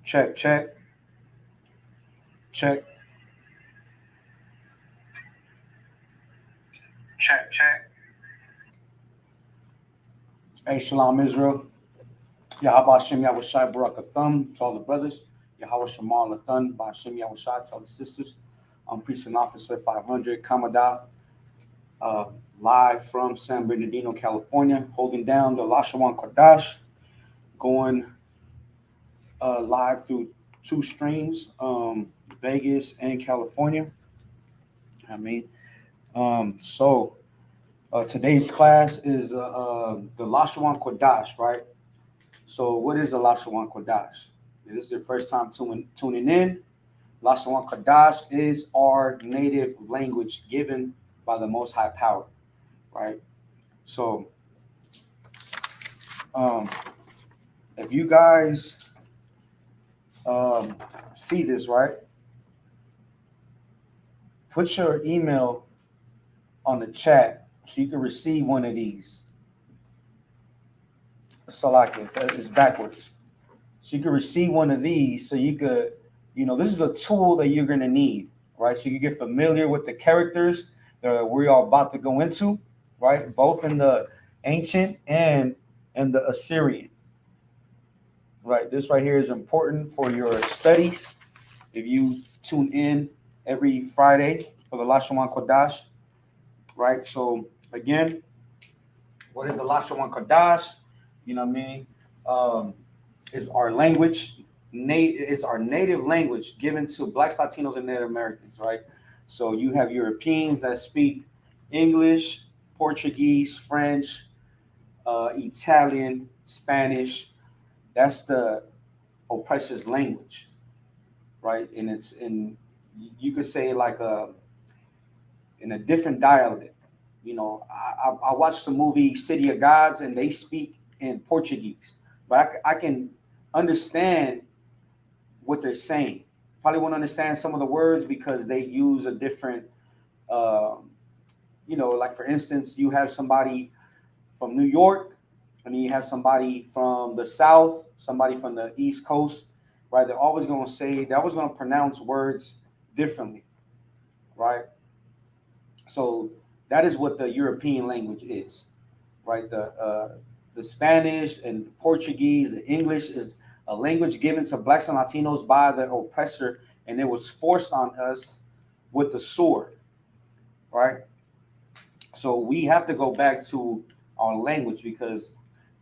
Check, check, check, check, check. Hey, Shalom Israel. Yahweh Shem Yahweh Shai Barak Atham to all the brothers. Yahweh Shemal Athan Ba'Shem Yahweh Shai to all the sisters. I'm Priest and Officer 500 Kamada, uh, live from San Bernardino, California, holding down the Lashawan Qadash, going live through two streams, Vegas and California. I mean, so today's class is the Lashawan Qadash, right? So, what is the Lashawan Qadash? If this is your first time tuning in, Lashawan Qadash is our native language given by the Most High Power, right? So, um, if you guys see this, right, put your email on the chat so you can receive one of these. Salakia, it's backwards. So you can receive one of these so you could, this is a tool that you're going to need, right? So you can get familiar with the characters that we are about to go into, right? Both in the ancient and in the Assyrian, right? This right here is important for your studies. If you tune in every Friday for the Lashawan Qadash, right? So again, what is the Lashawan Qadash? You know what I mean? Is our language, is our native language given to Blacks, Latinos, and Native Americans, right? So you have Europeans that speak English, Portuguese, French, Italian, Spanish. That's the oppressor's language, right? And it's in, you could say like in a different dialect. I watched the movie City of Gods, and they speak in Portuguese, but I can understand what they're saying. Probably won't understand some of the words because they use a different, uh, like for instance, you have somebody from New York, and then you have somebody from the South, somebody from the East Coast, right? They're always going to say, they're always going to pronounce words differently, right? So that is what the European language is, right? The Spanish and Portuguese, the English is a language given to Blacks and Latinos by the oppressor, and it was forced on us with the sword, right? So we have to go back to our language because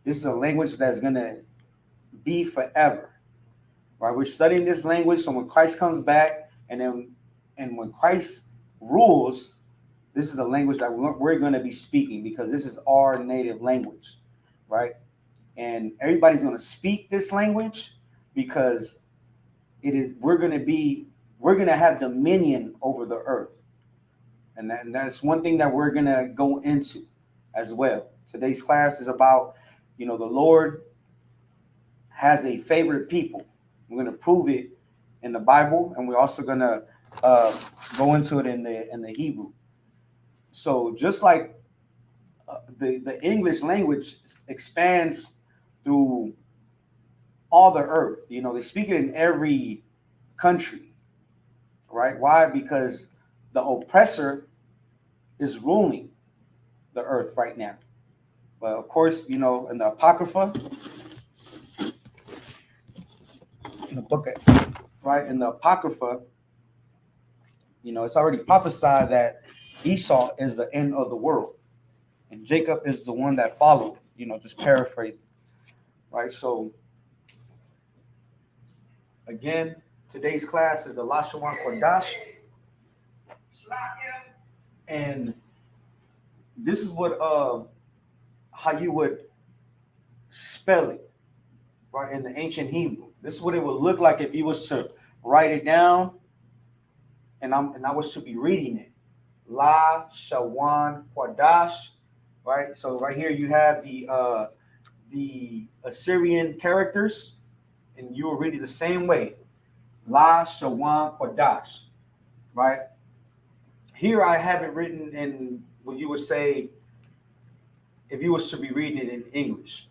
this is a language that's gonna be forever, right? We're studying this language, so when Christ comes back, and when Christ rules, this is the language that we're going to be speaking because this is our native language, right? And everybody's going to speak this language because it is we're going to have dominion over the earth, and that's one thing that we're going to go into as well. Today's class is about, the Lord has a favorite people. We're going to prove it in the Bible, and we're also going to go into it in the Hebrew. So just like the English language expands through all the earth. They speak it in every country, right? Why? Because the oppressor is ruling the earth right now. But of course, in the Apocrypha, in the book, right, in the Apocrypha, it's already prophesied that Esau is the end of the world, and Jacob is the one that follows. Just paraphrasing, right? So again, today's class is the Lashawan Qadash, and this is what how you would spell it, right, in the ancient Hebrew. This is what it would look like if you was to write it down, and I was to be reading it. Lashawan Qadash, right? So right here you have the Assyrian characters, and you will read it the same way. Lashawan Qadash, right? Here I have it written in what you would say if you was to be reading it in English,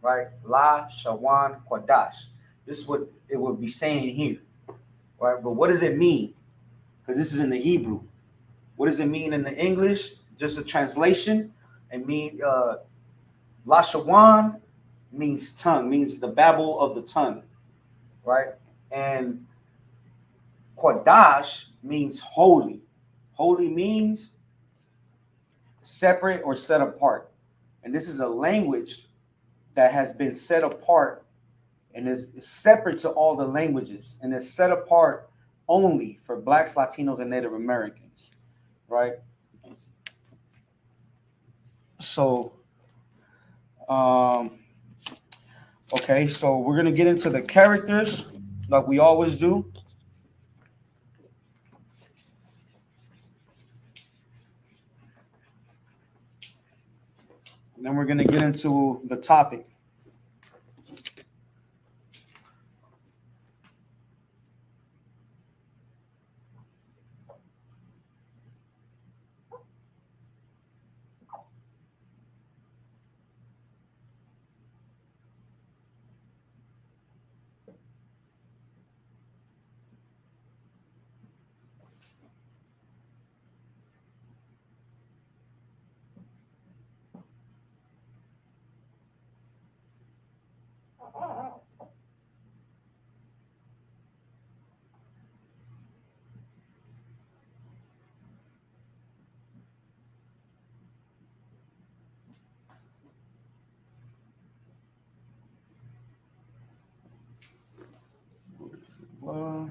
right? Lashawan Qadash. This is what it would be saying here, right? But what does it mean? Because this is in the Hebrew. What does it mean in the English? Just a translation. It means Lashawan means tongue, means the babble of the tongue, right? And Qadash means holy. Holy means separate or set apart. And this is a language that has been set apart and is separate to all the languages and is set apart only for Blacks, Latinos, and Native Americans, right? So, okay, so we're going to get into the characters like we always do. And then we're going to get into the topic. Uh,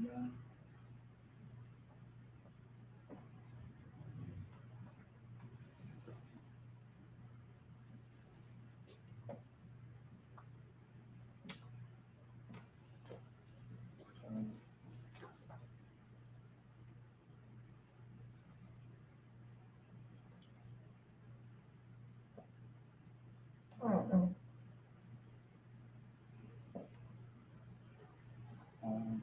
yeah. Um,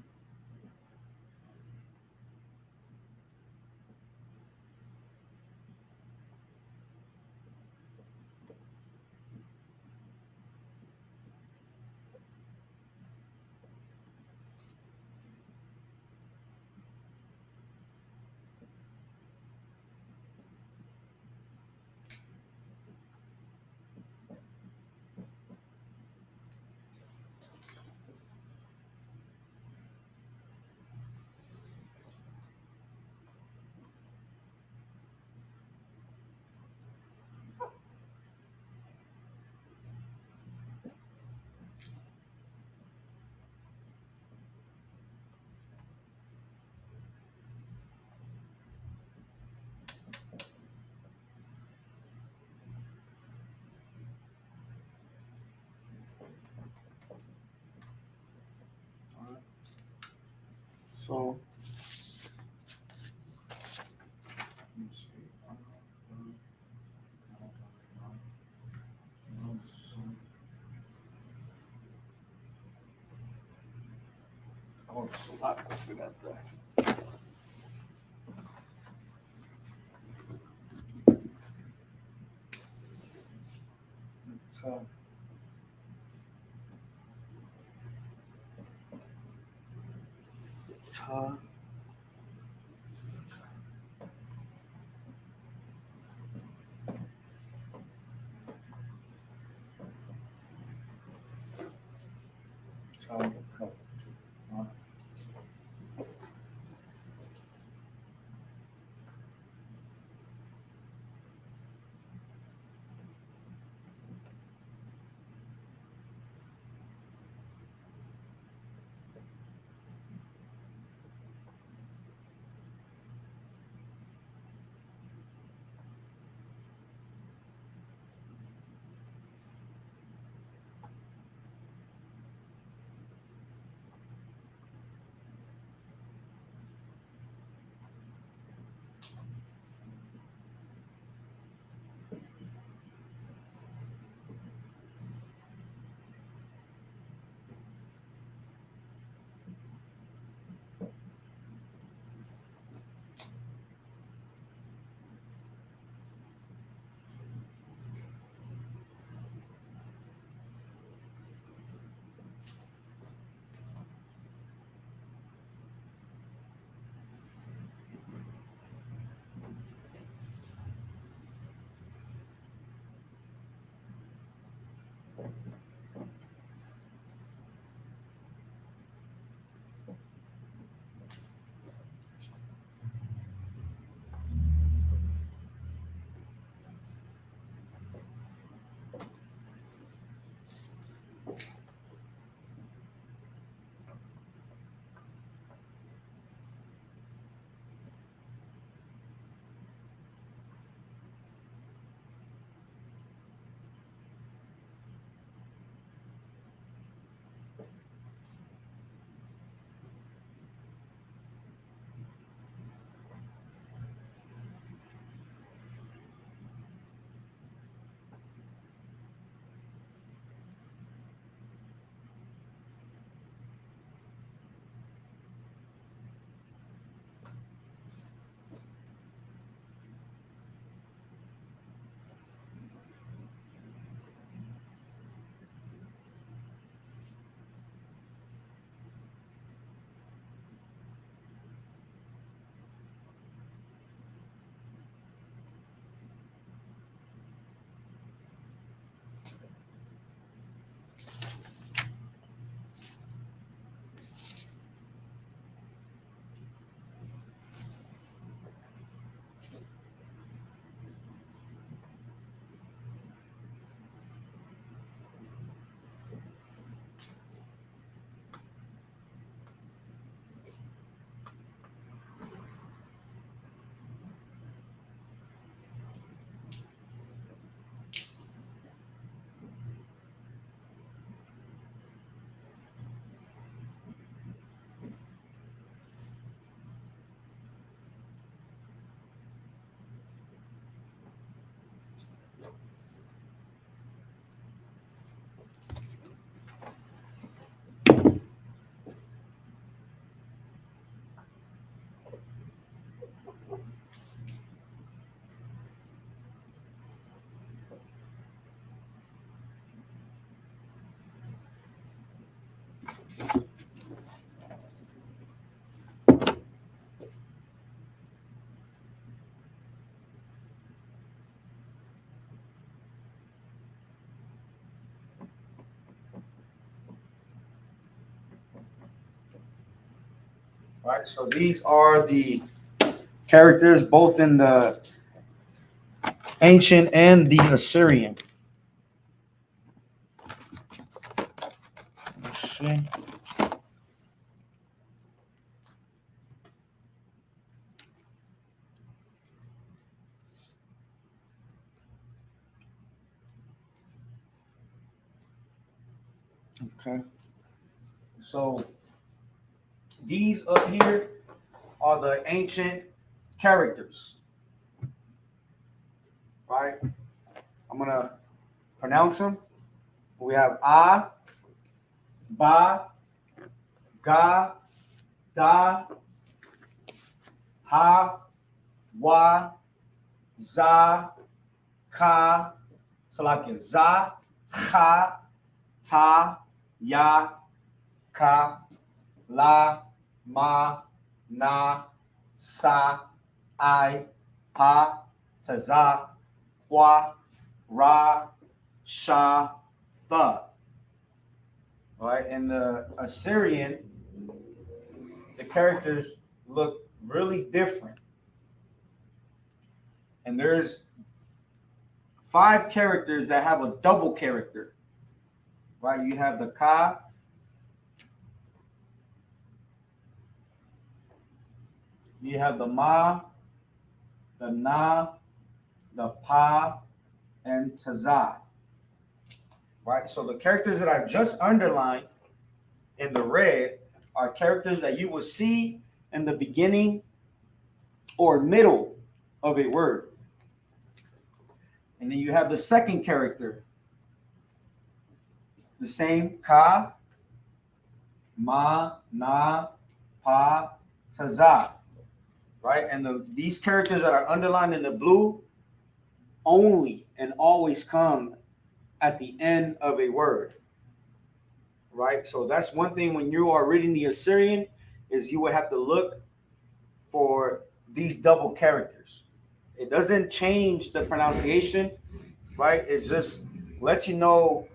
so, oh, it's a lot. I forgot that. So, ta, ta, All right, so these are the characters both in the ancient and the Assyrian. Let's see. Okay. So these up here are the ancient characters. Right? I'm gonna pronounce them. We have A, Ba, Ga, Da, Ha, Wa, Za, Ka, Salakia, Za, Cha, Ta, Ya, Ka, La, Ma, Na, Sa, I, Pa, Taza, Kwa, Ra, Sha, Tha. All right, in the Assyrian, the characters look really different. And there's 5 characters that have a double character. Right? You have the Ka, you have the Ma, the Na, the Pa, and Taza. Right? So the characters that I just underlined in the red are characters that you will see in the beginning or middle of a word. And then you have the second character, the same Ka, Ma, Na, Pa, Taza. Right? And these characters that are underlined in the blue only and always come at the end of a word. Right? So that's one thing when you are reading the Assyrian is you will have to look for these double characters. It doesn't change the pronunciation, right? It just lets you know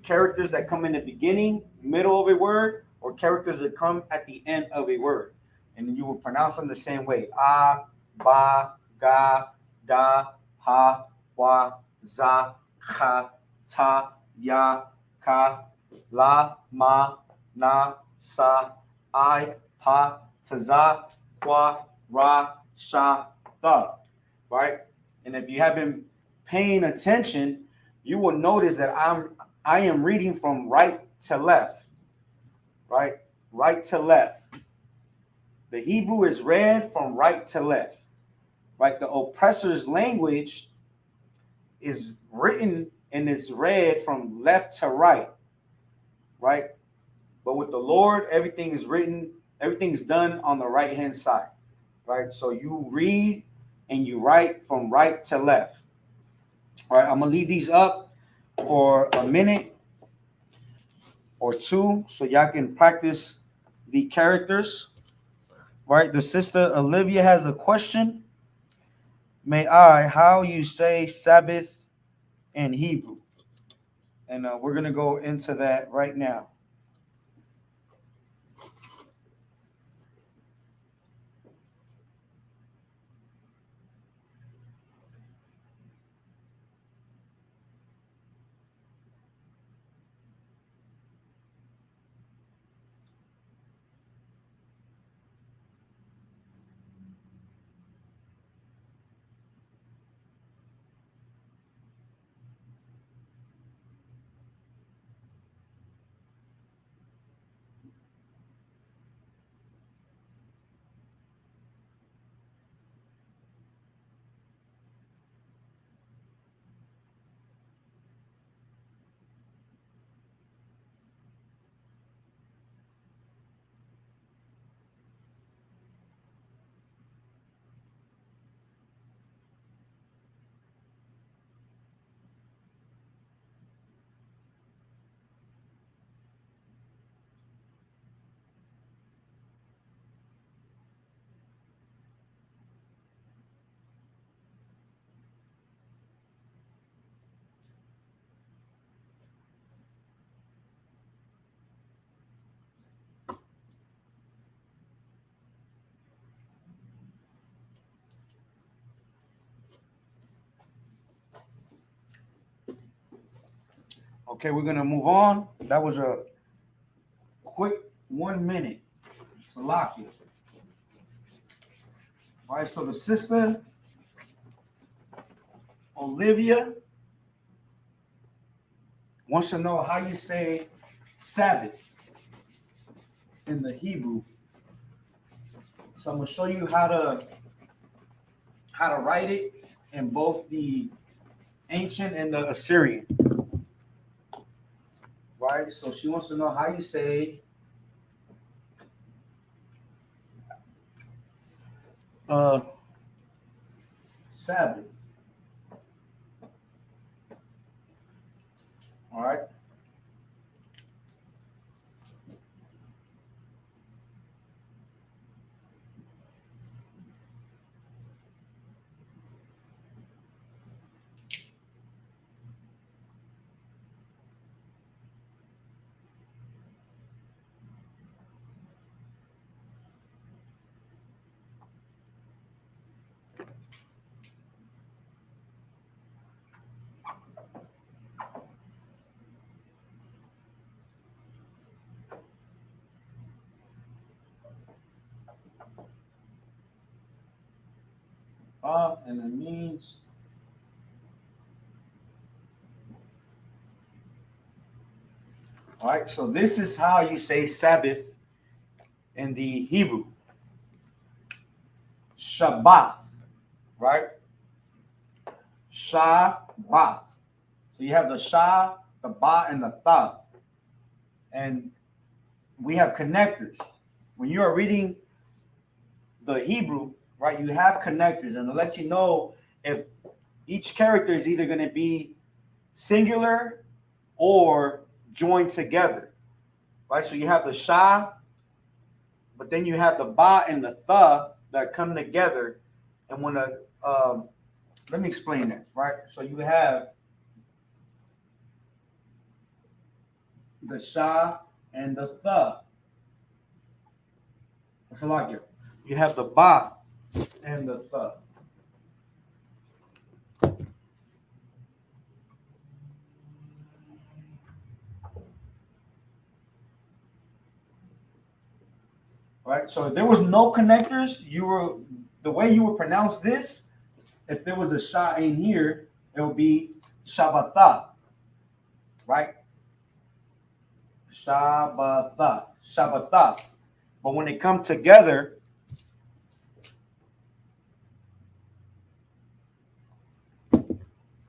characters that come in the beginning, middle of a word, or characters that come at the end of a word. And then you will pronounce them the same way. A, ba, ga, da, ha, wa, za, cha, ta, ya, ka, la, ma, na, sa, I, pa, taza, kwa, ra, sha, tha. Right? And if you have been paying attention, you will notice that I am reading from right to left. Right? Right to left. The Hebrew is read from right to left. Right? The oppressor's language is written and is read from left to right. Right? But with the Lord, everything is written, everything is done on the right hand side. Right? So you read and you write from right to left. All right, I'm gonna leave these up for a minute or two so y'all can practice the characters. Right, the sister Olivia has a question. May I, how you say Sabbath in Hebrew? And we're gonna go into that right now. Okay, we're gonna move on. That was a quick 1 minute. Salakia. All right, so the sister Olivia wants to know how you say Sabbath in the Hebrew. So I'm gonna show you how to write it in both the ancient and the Assyrian. Right? So she wants to know how you say uh, Sabbath. All right. And it means all right. So this is how you say Sabbath in the Hebrew. Shabbat, right? Shabbat. So you have the Sha, the Ba, and the Tha. And we have connectors. When you are reading the Hebrew, right, you have connectors, and it lets you know if each character is either going to be singular or joined together, right? So you have the Sha, but then you have the Ba and the Tha that come together. And when let me explain that, right? So you have the sha and the th. That's a lot here. You have the ba and the th. Right? So if there was no connectors, the way you would pronounce this, if there was a sha in here, it would be shabatha, right? Shabatha, shabatha. But when they come together, all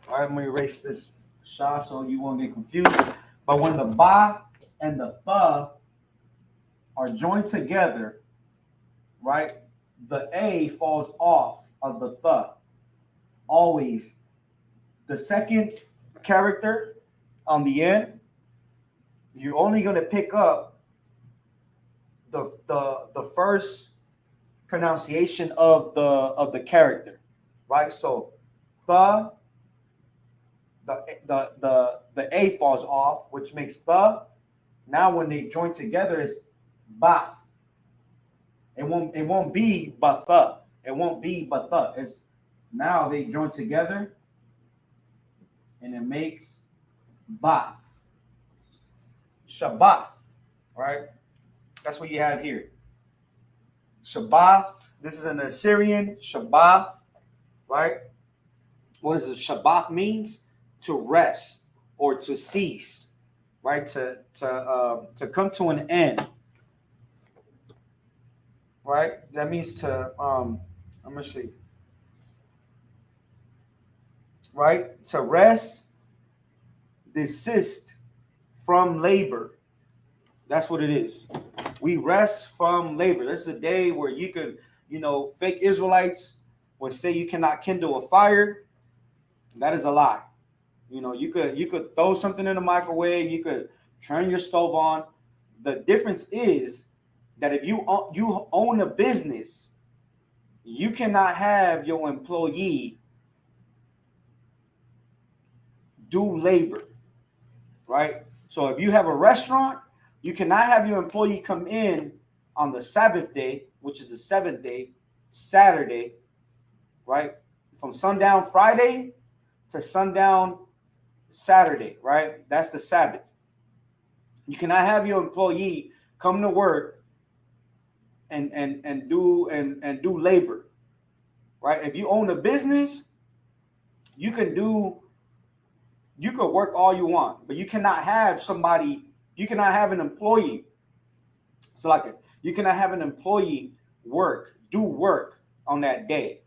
right, I'm gonna erase this sha so you won't get confused. But when the ba and the tha are joined together, right, the a falls off of the tha. Always. The second character on the end, you're only going to pick up the first pronunciation of the character, right? So the a falls off, which makes the. Now when they join together, is ba. It won't be batha. It won't be batha. It's now they join together, and it makes bath. Shabbath, right? That's what you have here. Shabbath. This is an Assyrian Shabbath, right? What does the Shabbath means? To rest or to cease, right? To come to an end, right? That means to I'm gonna see, right? To rest, desist from labor. That's what it is. We rest from labor. This is a day where you could, fake Israelites would say you cannot kindle a fire. That is a lie. You could throw something in the microwave. You could turn your stove on. The difference is that if you own a business, you cannot have your employee do labor, right? So if you have a restaurant, you cannot have your employee come in on the Sabbath day, which is the seventh day, Saturday, right? From sundown Friday to sundown Saturday, right? That's the Sabbath. You cannot have your employee come to work and do labor, right? If you own a business, you could work all you want, but you cannot have an employee. So you cannot have an employee do work on that day,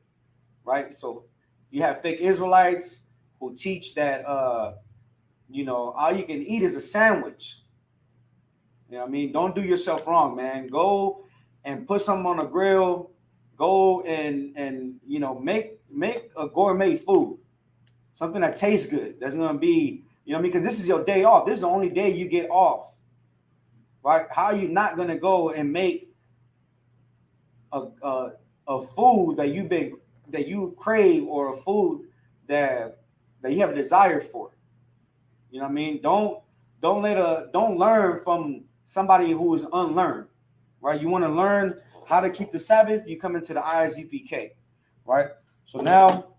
right? So you have fake Israelites who teach that all you can eat is a sandwich. You know what I mean? Don't do yourself wrong, man. Go and put something on a grill. Go and make a gourmet food. Something that tastes good. That's gonna be, because this is your day off. This is the only day you get off. Right? How are you not gonna go and make a food that you crave, or a food that you have a desire for? You know what I mean? Don't learn from somebody who is unlearned, right? You want to learn how to keep the Sabbath, you come into the Isupk, right? So now,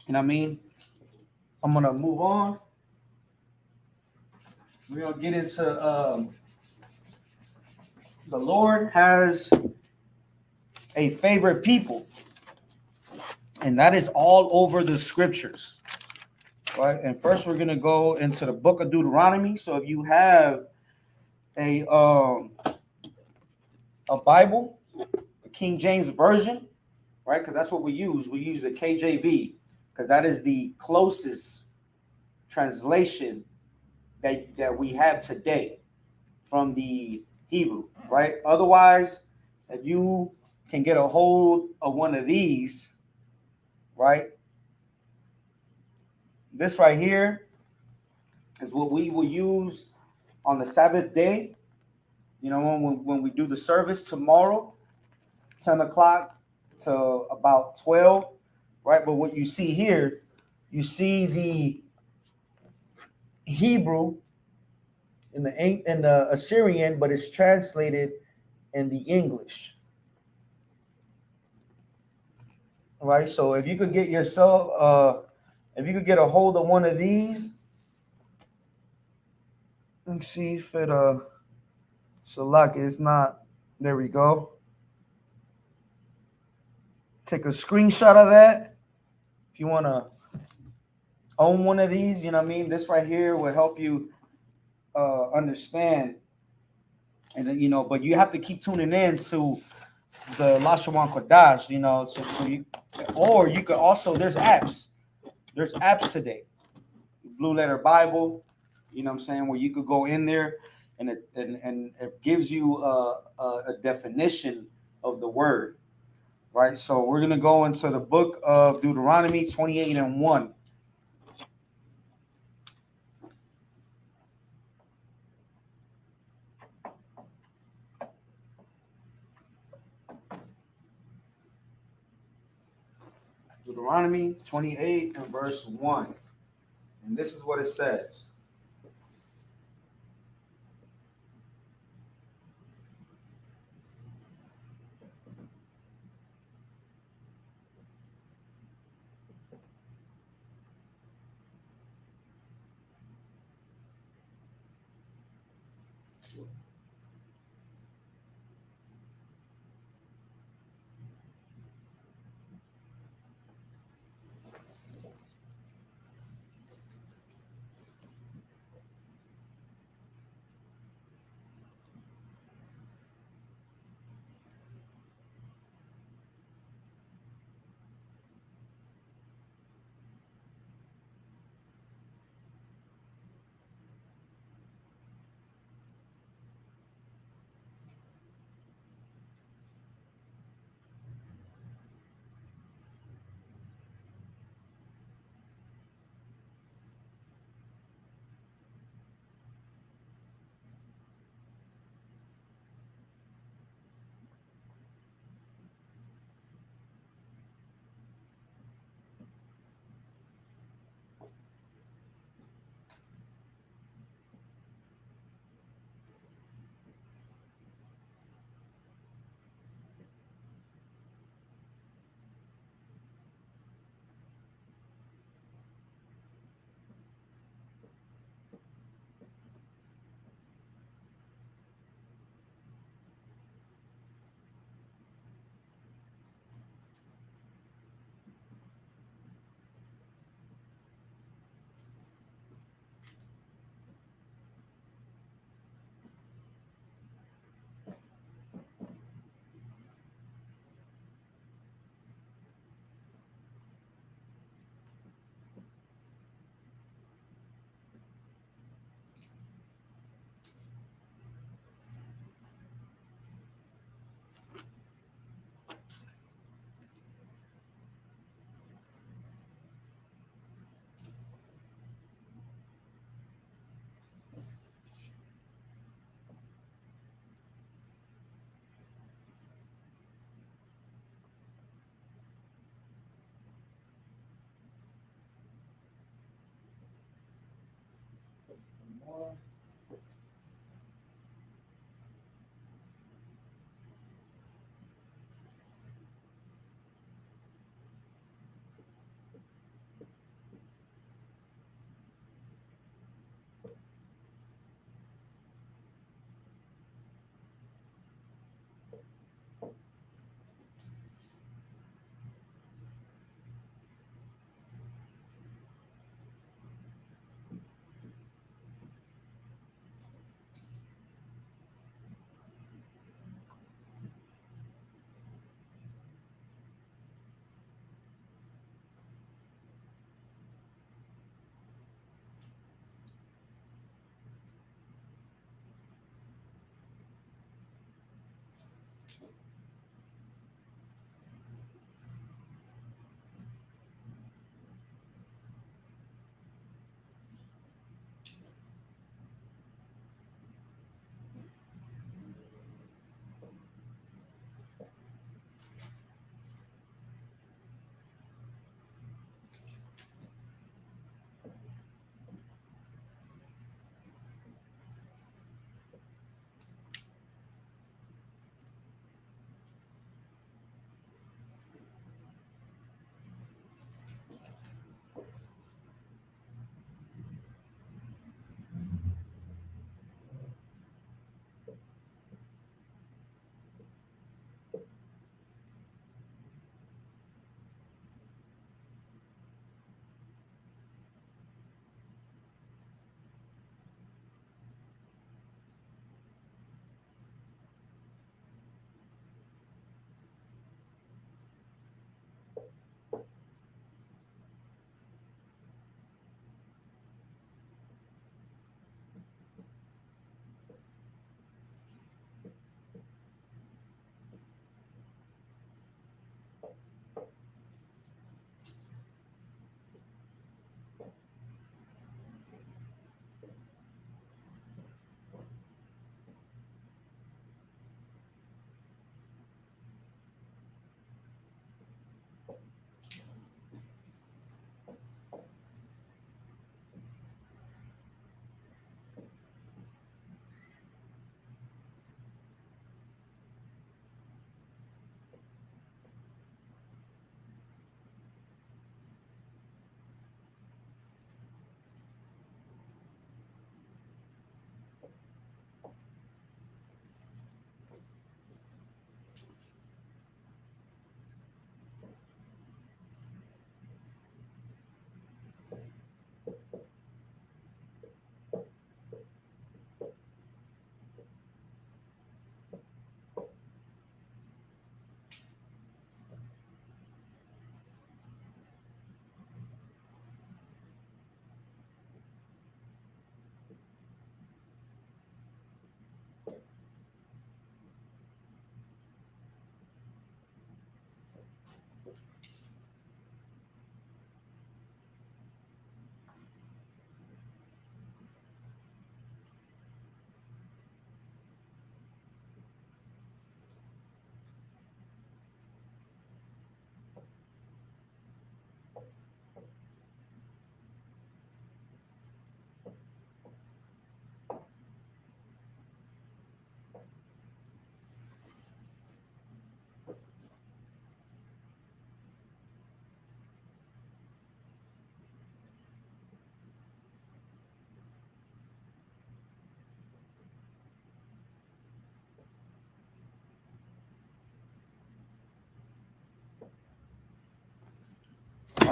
you know what I mean? I'm gonna move on. We're gonna get into the Lord has a favorite people, and that is all over the scriptures, right? And first, we're gonna go into the book of Deuteronomy. So if you have a Bible, a King James version, right? Because that's what we use. We use the KJV because that is the closest translation that we have today from the Hebrew, right? Otherwise, if you can get a hold of one of these, right? This right here is what we will use on the Sabbath day. When we do the service tomorrow, 10 o'clock to about 12, right? But what you see here, you see the Hebrew in the Assyrian, but it's translated in the English. Right. So if you could get yourself, if you could get a hold of one of these, let's see if it select is not. There we go. Take a screenshot of that if you want to own one of these. You know what I mean? This right here will help you understand. And then, but you have to keep tuning in to the Lashawan Qadash, so you, or you could also, there's apps today, Blue Letter Bible, you know what I'm saying, where you could go in there and it gives you a definition of the word, right? So we're going to go into the book of Deuteronomy 28:1. Deuteronomy 28 and verse 1. And this is what it says.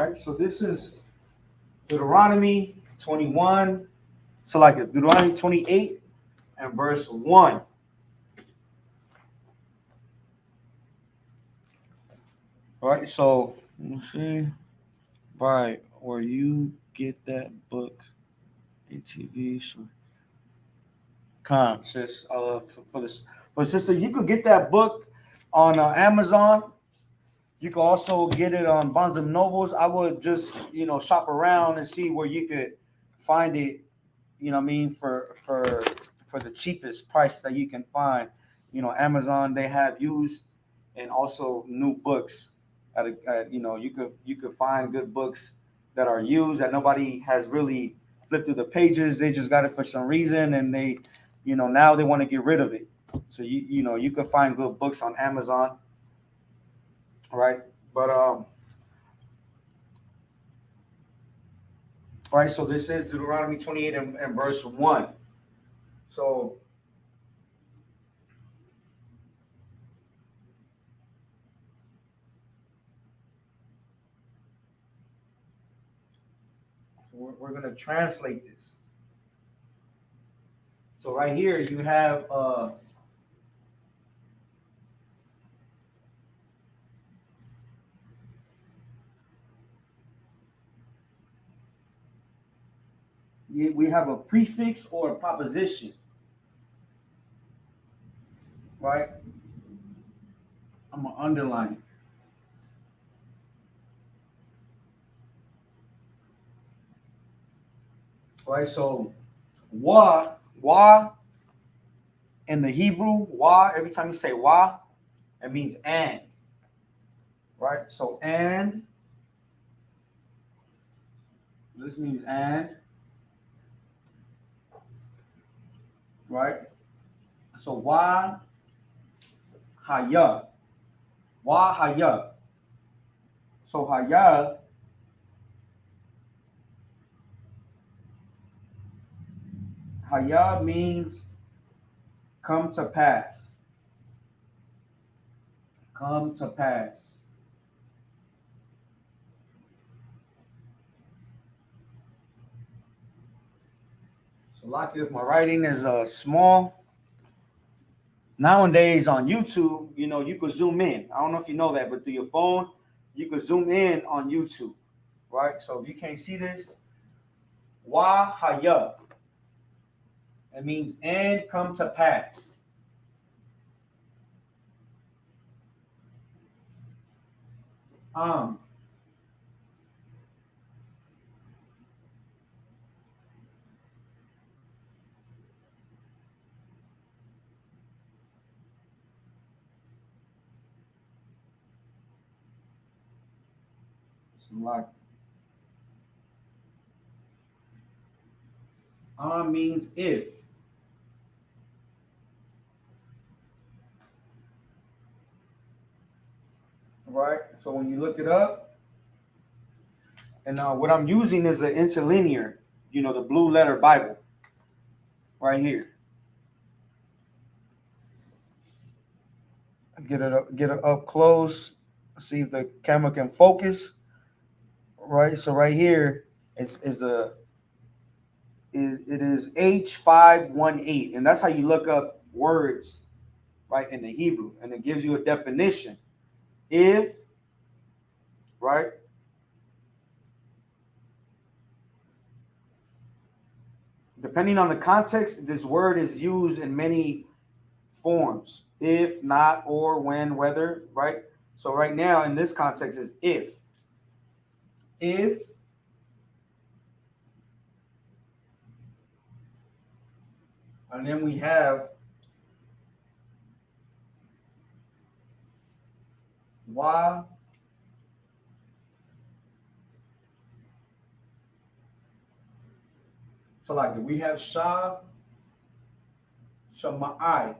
right? So this is Deuteronomy 21. So like Deuteronomy 28 and verse 1. All right, so let's see. Right, where you get that book, ATV. So, sis, for the sister, you could get that book on Amazon. You could also get it on Barnes and Nobles. I would just shop around and see where you could find it. You know what I mean, for the cheapest price that you can find. Amazon, they have used and also new books. You could find good books that are used that nobody has really flipped through the pages. They just got it for some reason, and they, now they want to get rid of it. So you could find good books on Amazon, right? But right. So this is Deuteronomy 28 and verse 1. So we're going to translate this. So right here you have we have a prefix or a proposition, right? I'm gonna underline it. Right, so wa in the Hebrew, wa, every time you say wa, it means and, right? So and, this means and, right? So wa haya, wa haya. So haya means come to pass. Come to pass. So like if my writing is small, nowadays on YouTube, you could zoom in. I don't know if you know that, but through your phone, you could zoom in on YouTube, right? So if you can't see this, wa haya, it means and come to pass. Um, so like means if, right? So when you look it up, and what I'm using is an interlinear, the blue letter Bible, right here. Get it up close. See if the camera can focus. Right. So right here is it is H518, and that's how you look up words, right, in the Hebrew, and it gives you a definition. If, right, depending on the context, this word is used in many forms. If, not, or, when, whether, right? So right now in this context is if. If, and then we have wa. So like we have sha, shama'ai.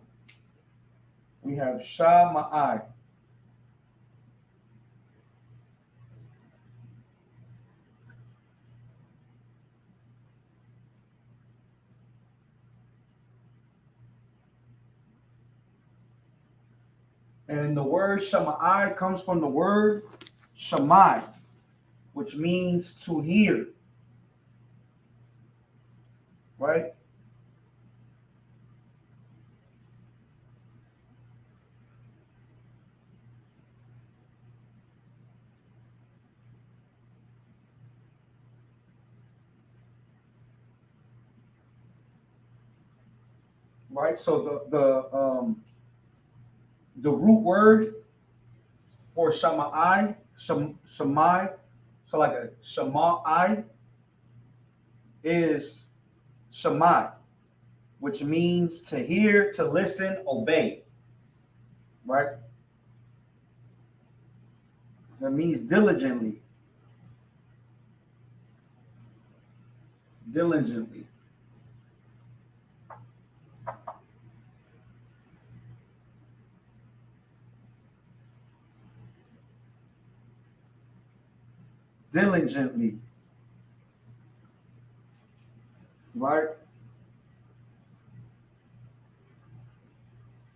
We have shama'ai. And the word shama'ai comes from the word shamai. which means to hear, right? Right. So the root word for shamai, shamai, so like a shamai is shamai, which means to hear, to listen, obey. Right. That means diligently, diligently. Diligently, right?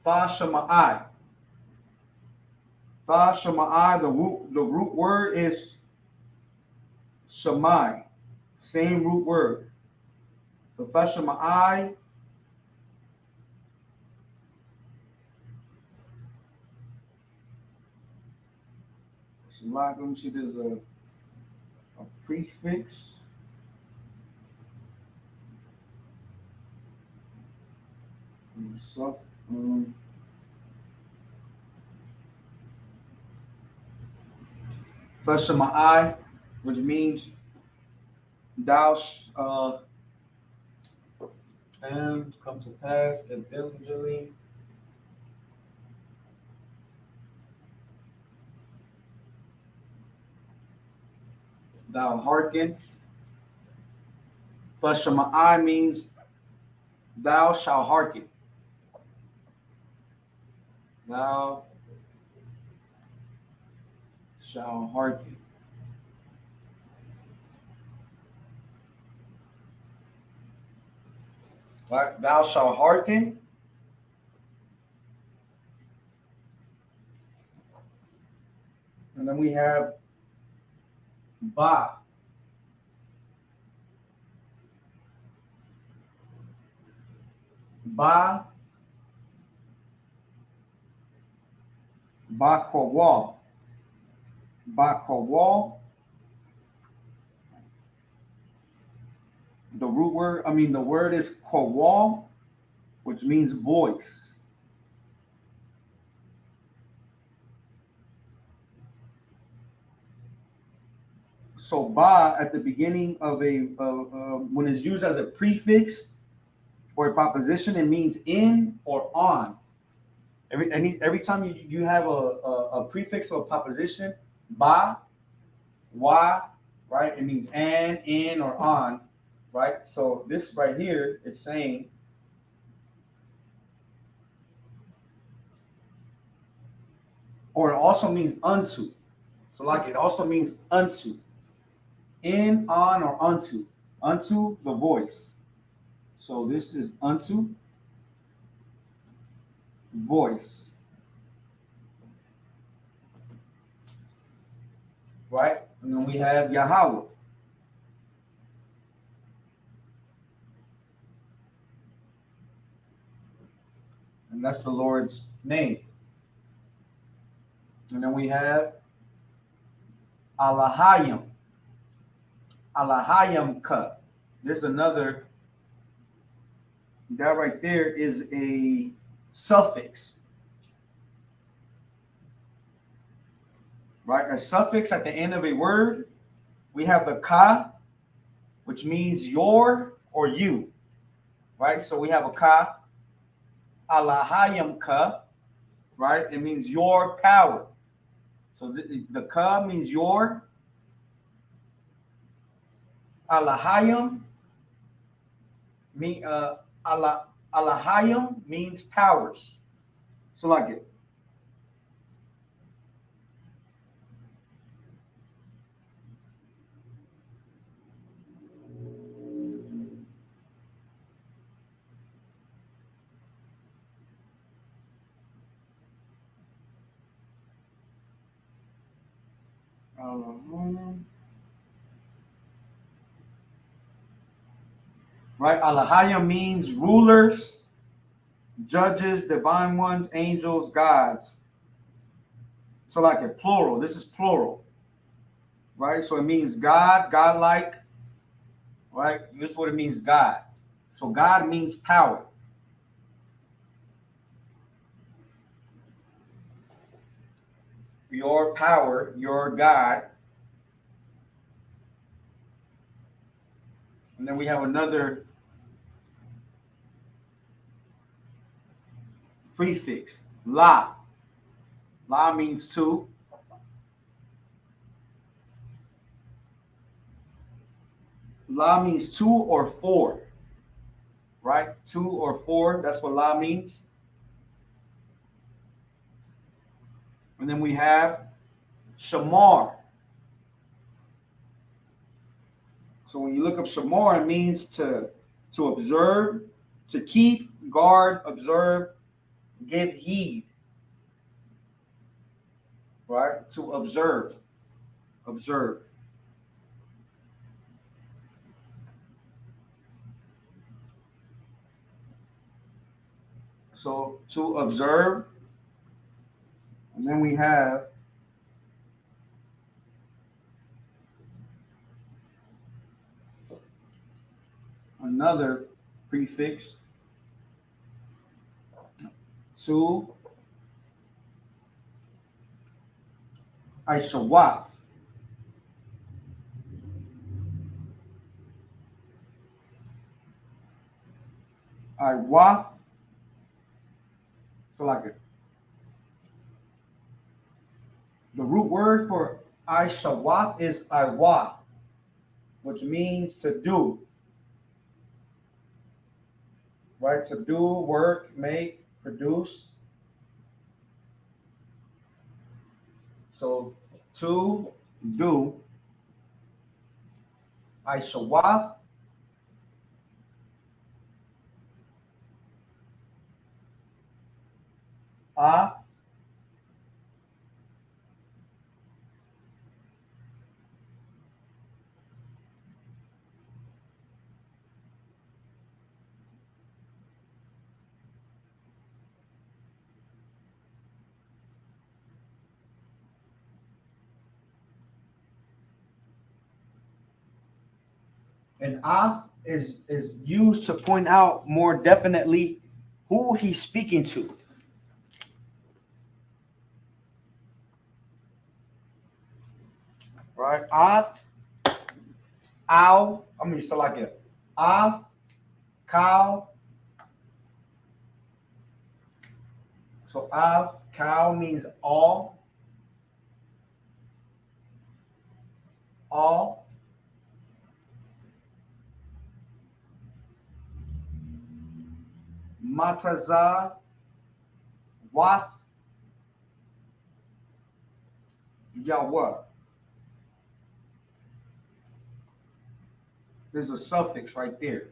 Fa shamai. Fa shamai, the root word is shamai. Same root word. The fa shamai, let me see, there's a prefix. Um, Fa shamai, which means thou and come to pass and diligently. Thou hearken. Fa shamai means thou shalt hearken. Thou shalt hearken. Right? Thou shalt hearken. And then we have ba. Ba, ba kawal. Ba kawal. The root word, I mean, the word is kawal, which means voice. So ba at the beginning of when it's used as a prefix or a proposition, it means in or on. Every time you have a prefix or a proposition, ba, wa, right? It means and, in, or on, right? So this right here is saying, or it also means unto. So like it also means unto, in, on, or unto the voice. So this is unto voice, right? And then we have Yahweh, and that's the Lord's name. And then we have Alahayim, Alahayim Ka. There's another, that right there is a suffix, right? A suffix at the end of a word. We have the ka, which means your or you, right? So we have a ka, Alahayim Ka, right? It means your power. So the ka means your, Alahayim mean Alahayim means powers. So like it. Alahayim. right? Alahaya means rulers, judges, divine ones, angels, gods. So like a plural. This is plural, right? So it means God, godlike, right? This is what it means, God. So God means power. Your power, your God. And then we have another prefix, La. La means two. La means two or four, right? Two or four, that's what La means. And then we have Shamar. So when you look up Shamar, it means to observe, to keep, guard, observe, give heed, right? To observe, observe. So to observe, and then we have another prefix, to Aishawaf. Iwaf, so like it. The root word for Aishawaf is Iwa, which means to do, right? To do, work, make, produce. So to do, Aishawaf, Ah, and Af is used to point out more definitely who he's speaking to. Right? Af, ow, I mean, so like it. Af, cow. So Af, cow means all. Mataza, wath, Yahweh. There's a suffix right there.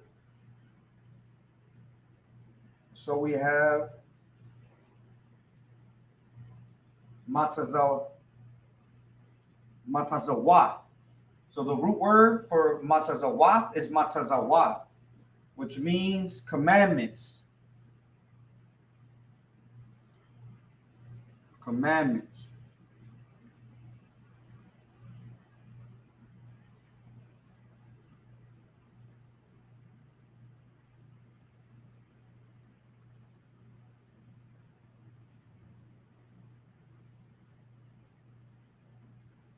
So we have Mataza, Matazawa. So the root word for Matazawath is Matazawa, which means commandments. Commandments.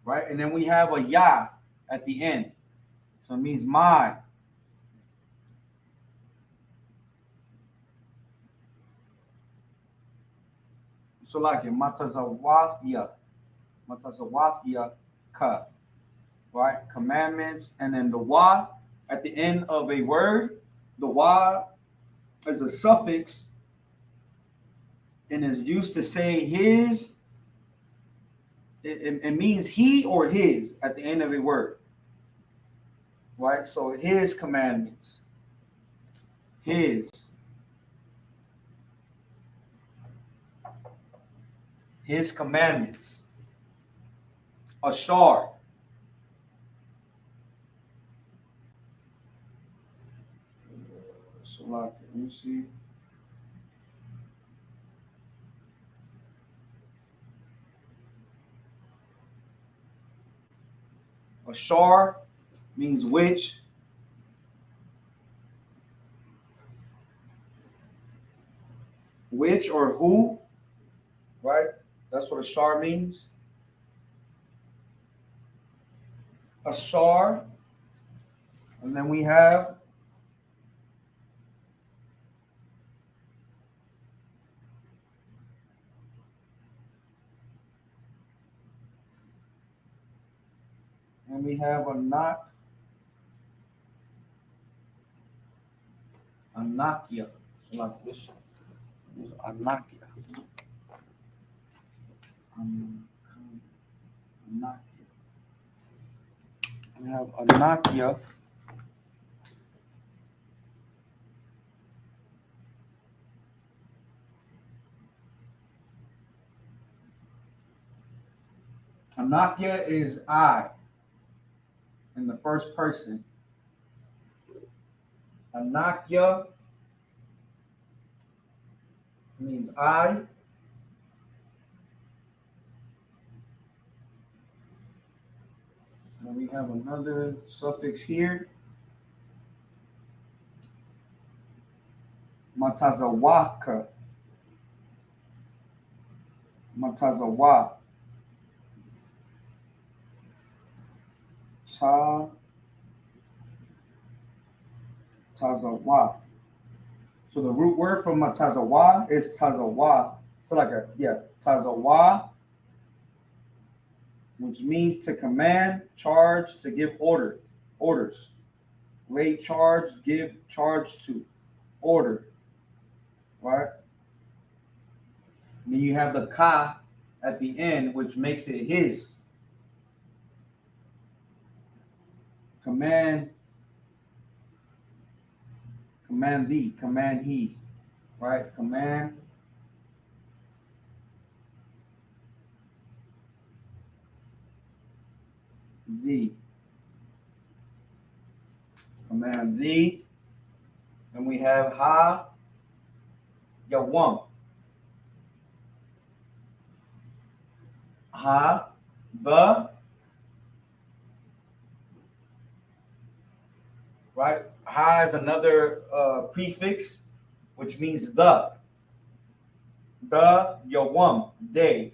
Right? And then we have a Yah at the end. So it means my. So like it, Matazawathia. Matazawathia ka. Right? Commandments. And then the wa at the end of a word. The wa is a suffix and is used to say his. It means he or his at the end of a word. Right? So his commandments. His. His commandments. A star. Let me see. Ashar means which. Which or who, right? That's what ashar means. Ashar. And then we have anak. Anakia. Like this. Anakia. Anakia. We have Anakia. Anakia is I in the first person. Anakia means I. And we have another suffix here. Matazawaka. Matazawa. Tazawa. So the root word from Matazawa is Tazawa. So like Tazawa, which means to command, charge, to give orders. Lay charge, give charge to, order. Right? And then you have the ka at the end, which makes it his. Command thee, command he, right? Command thee. Command thee. And we have ha yawam. Ha, the, right? Ha is another prefix, which means the yawam, day.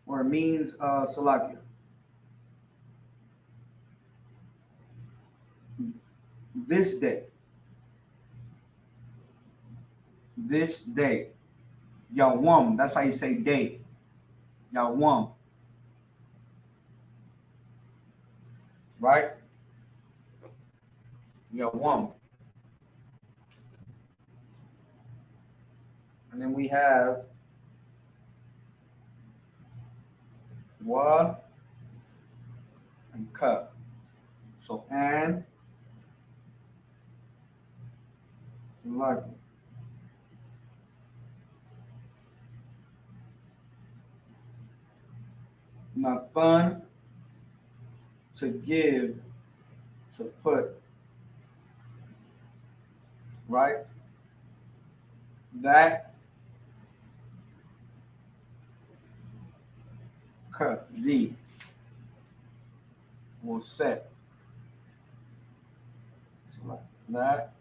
Or it means Salakia. This day. This day. Yawam, that's how you say day. Yawam. Right? Yawam. And then we have wa and ka. So and like Nathan, to give, to put, right? That ka, thee, will set. So like that.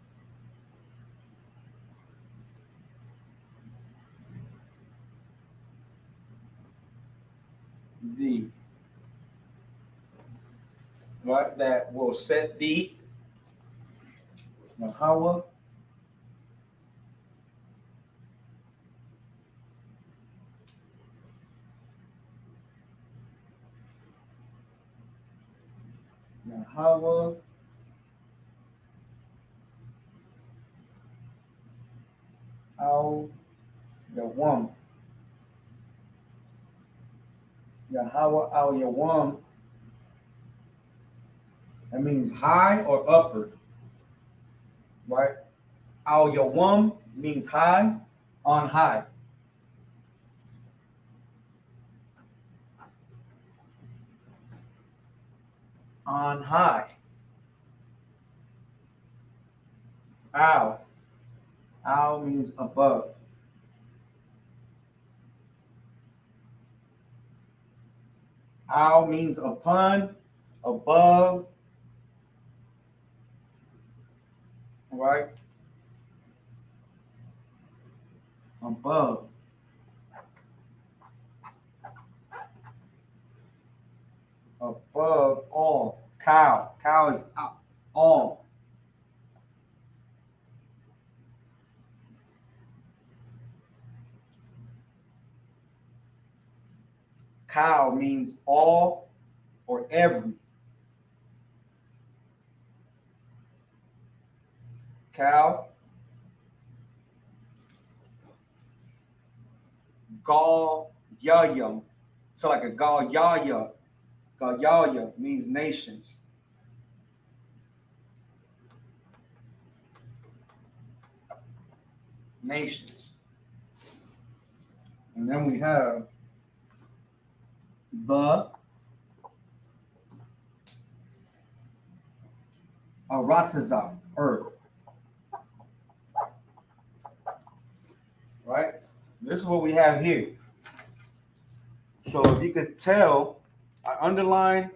Thee, right? That will set thee. Yahweh. Yahweh. Al Yawam. Yahweh Al Yawam. That means high or upper, right? Al Yawam means high, on high. On high. Al. Al means above. Al means upon, above, right? Above. Above all. Cow. Cow is all. Cow means all or every. Cow. Gal Yayam. So like a Gal Yaya. Gal Yaya means nations. Nations. And then we have the Arataza, earth. Right? This is what we have here. So if you could tell, I underline,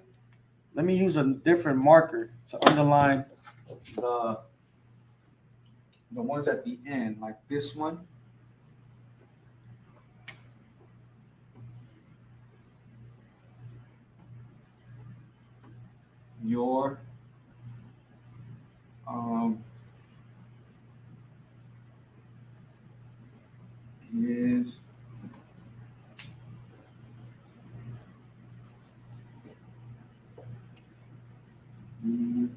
let me use a different marker to underline the the ones at the end, like this one. Your um is the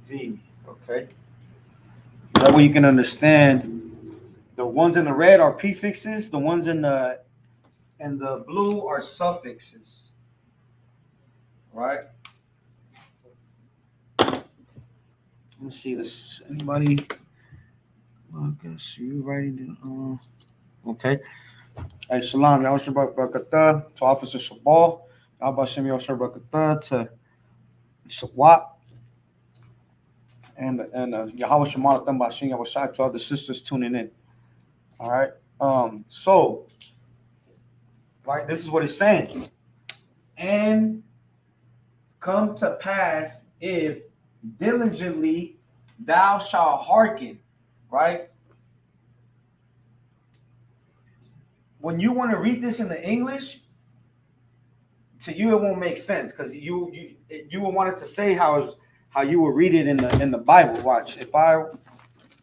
Z. Okay. That way you can understand the ones in the red are prefixes, the ones in the blue are suffixes. Right? Let me see this. Anybody? Well, I guess you writing down. Okay. Hey, Shalom. Y'all Shabbat Barakatah to Officer Shabal. Y'all Bashem Yahweh Barakatah to Shawat. And Yahweh Shemar Tam Bashem Yahweh Shai to all the sisters tuning in. All right. So, right, this is what it's saying. And come to pass if diligently thou shalt hearken, right? When you want to read this in the English, to you it won't make sense because you will want it to say how you would read it in the Bible. Watch, if I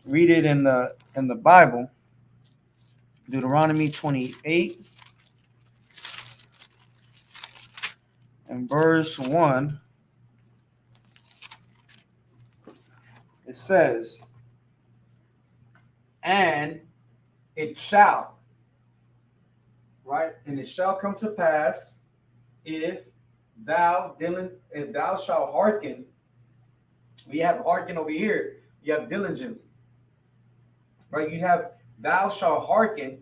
read it in the Bible, Deuteronomy 28 and verse 1, it says, and it shall, right? And it shall come to pass if thou shalt hearken. We have hearken over here. You have diligently, right? You have thou shalt hearken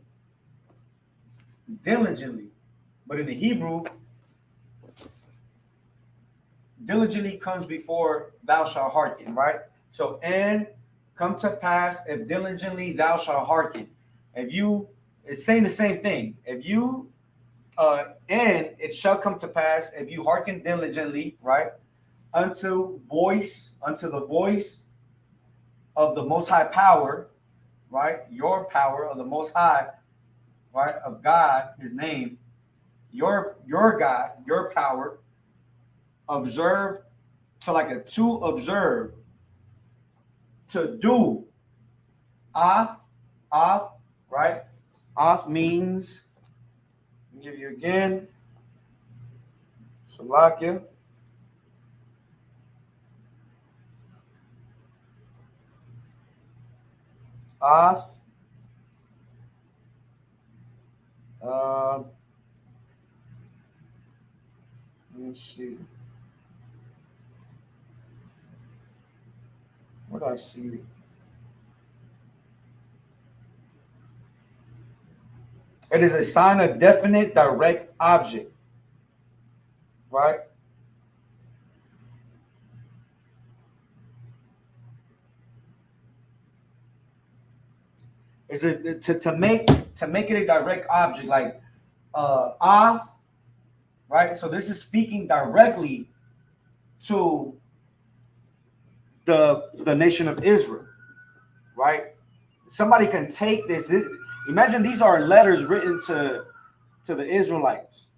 diligently, but in the Hebrew, diligently comes before thou shalt hearken, right? So, and come to pass if diligently thou shalt hearken. If you, it's saying the same thing. If you, and it shall come to pass if you hearken diligently, right? Unto the voice of the Most High power, right? Your power of the Most High, right? Of God, His name, your God, your power. Observe, to observe, to do. Off, off, right? Off means, I'll give you again, Salakia. Off, uh, let me see. What do I see? It is a sign of definite direct object, right? Is it to make it a direct object like of, right? So this is speaking directly to the nation of Israel, right? Somebody can take this. Imagine these are letters written to the Israelites,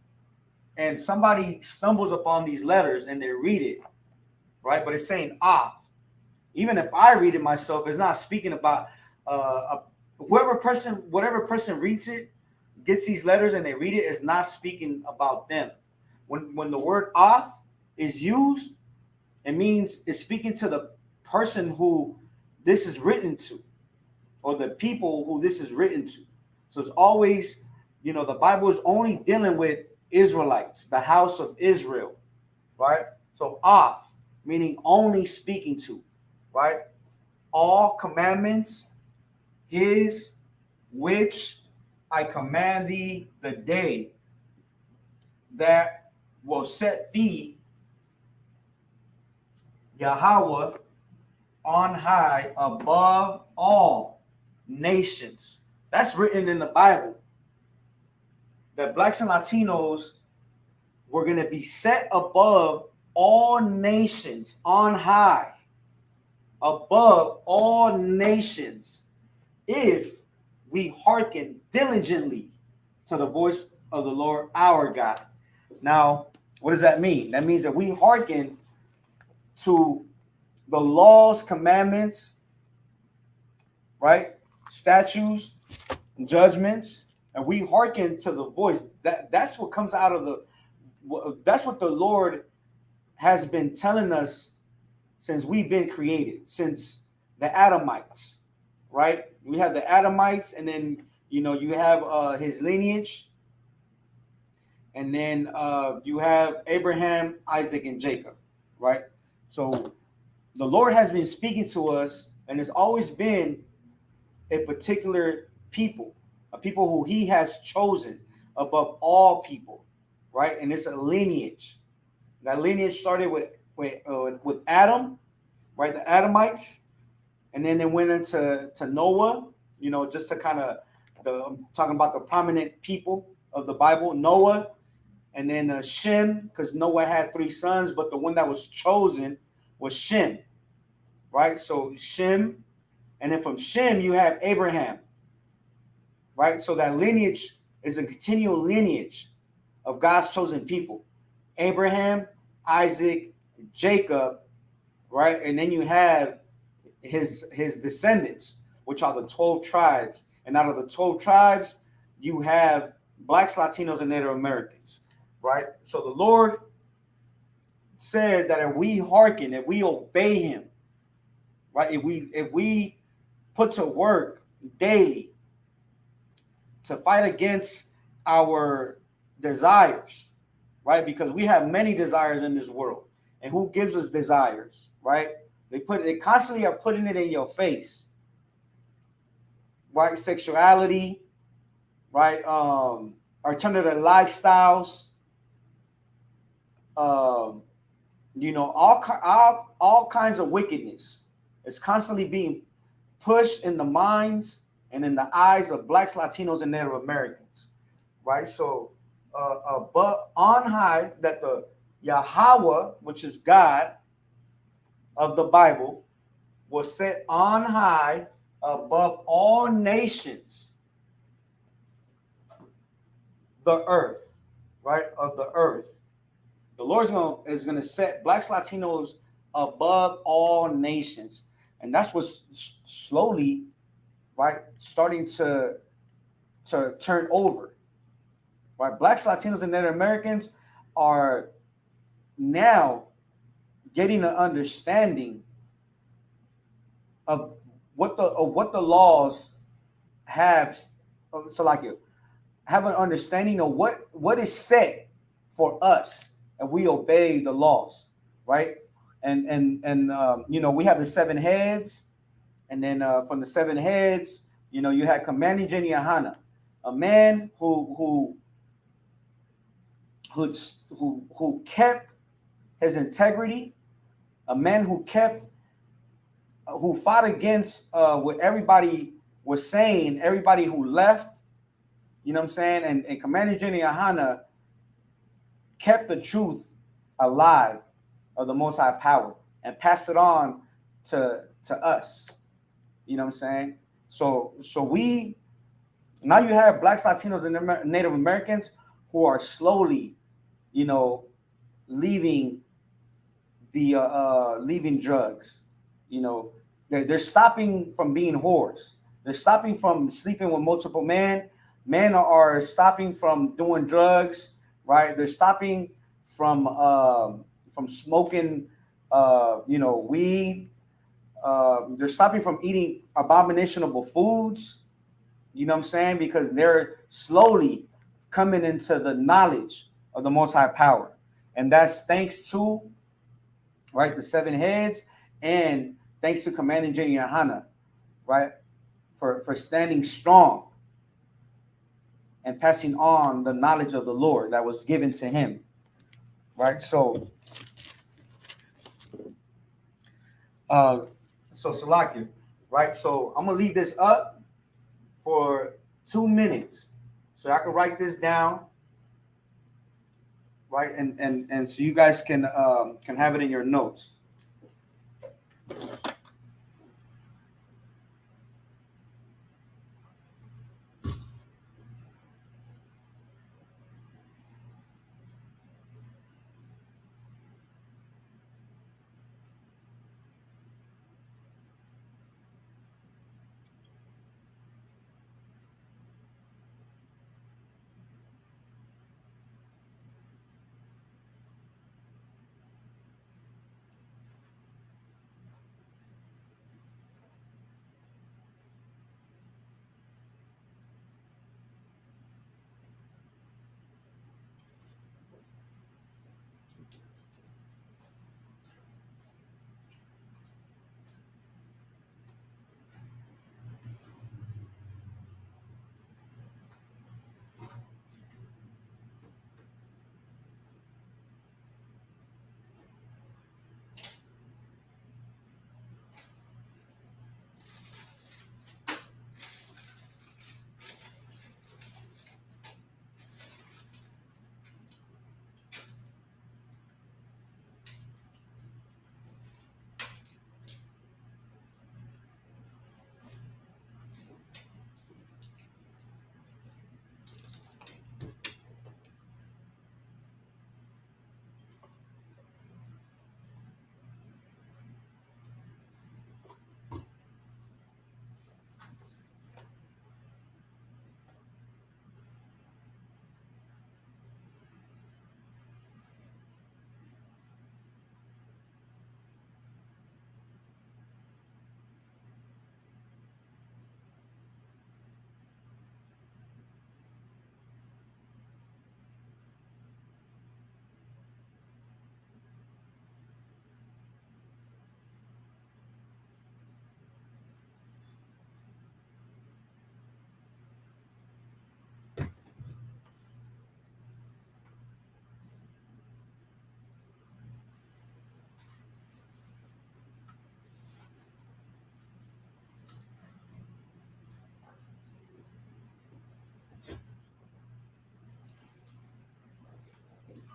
and somebody stumbles upon these letters and they read it, right? But it's saying off. Even if I read it myself, it's not speaking about whatever person reads it, gets these letters and they read it, is not speaking about them. When the word off is used, it means it's speaking to the person who this is written to, or the people who this is written to. So it's always, the Bible is only dealing with Israelites, the house of Israel, right? So off, meaning only speaking to, right? All commandments, his, which I command thee the day that will set thee, Yahweh, on high above all nations. That's written in the Bible. That blacks and Latinos were going to be set above all nations, on high, above all nations, if we hearken diligently to the voice of the Lord our God. Now, what does that mean? That means that we hearken to the laws, commandments, right? Statutes, judgments, and we hearken to the voice. That's what comes out of that's what the Lord has been telling us since we've been created, since the Adamites, right? We have the Adamites, and then you have his lineage, and then you have Abraham, Isaac, and Jacob, right? So the Lord has been speaking to us, and it's always been a particular people, a people who he has chosen above all people, right? And it's a lineage. That lineage started with Adam, right? The Adamites, and then they went into Noah, just to kind of I'm talking about the prominent people of the Bible, Noah, and then Shem, because Noah had 3 sons, but the one that was chosen was Shem, right? So Shem, and then from Shem you have Abraham, right? So that lineage is a continual lineage of God's chosen people. Abraham, Isaac, Jacob, right? And then you have his descendants, which are the 12 tribes. And out of the 12 tribes, you have blacks, Latinos, and Native Americans, right? So the Lord said that if we hearken, if we obey him, right? If we put to work daily to fight against our desires, right? Because we have many desires in this world. And who gives us desires, right? They constantly are putting it in your face, right? Sexuality, right? Alternative lifestyles, all kinds of wickedness is constantly being pushed in the minds and in the eyes of blacks, Latinos, and Native Americans, right? So, but on high, that the Yahweh, which is God of the Bible, was set on high above all nations, the earth, right? Of the earth. The Lord is going to set blacks, Latinos above all nations. And that's what's slowly, right, starting to turn over. Right? Blacks, Latinos, and Native Americans are now getting an understanding of what the laws have. So like you have an understanding of what is set for us, and we obey the laws, right? And we have the 7 heads, and then from the 7 heads, you had commanding Jenny Ahana. a man who kept his integrity, a man who fought against what everybody was saying, everybody who left, you know what I'm saying? And Commander General Yohana kept the truth alive of the Most High power and passed it on to us. You know what I'm saying? So we now you have blacks, Latinos, and Native Americans who are slowly, you know, leaving leaving drugs. You know, they're stopping from being whores. They're stopping from sleeping with multiple men. Men are stopping from doing drugs, right? They're stopping from smoking, weed. They're stopping from eating abominable foods. You know what I'm saying? Because they're slowly coming into the knowledge of the Most High power, and that's thanks to, right, the seven heads, and thanks to Commander General Yohana, right, for standing strong and passing on the knowledge of the Lord that was given to him, right? So Salakia, right? So I'm gonna leave this up for 2 minutes, so I can write this down, right? And so you guys can have it in your notes.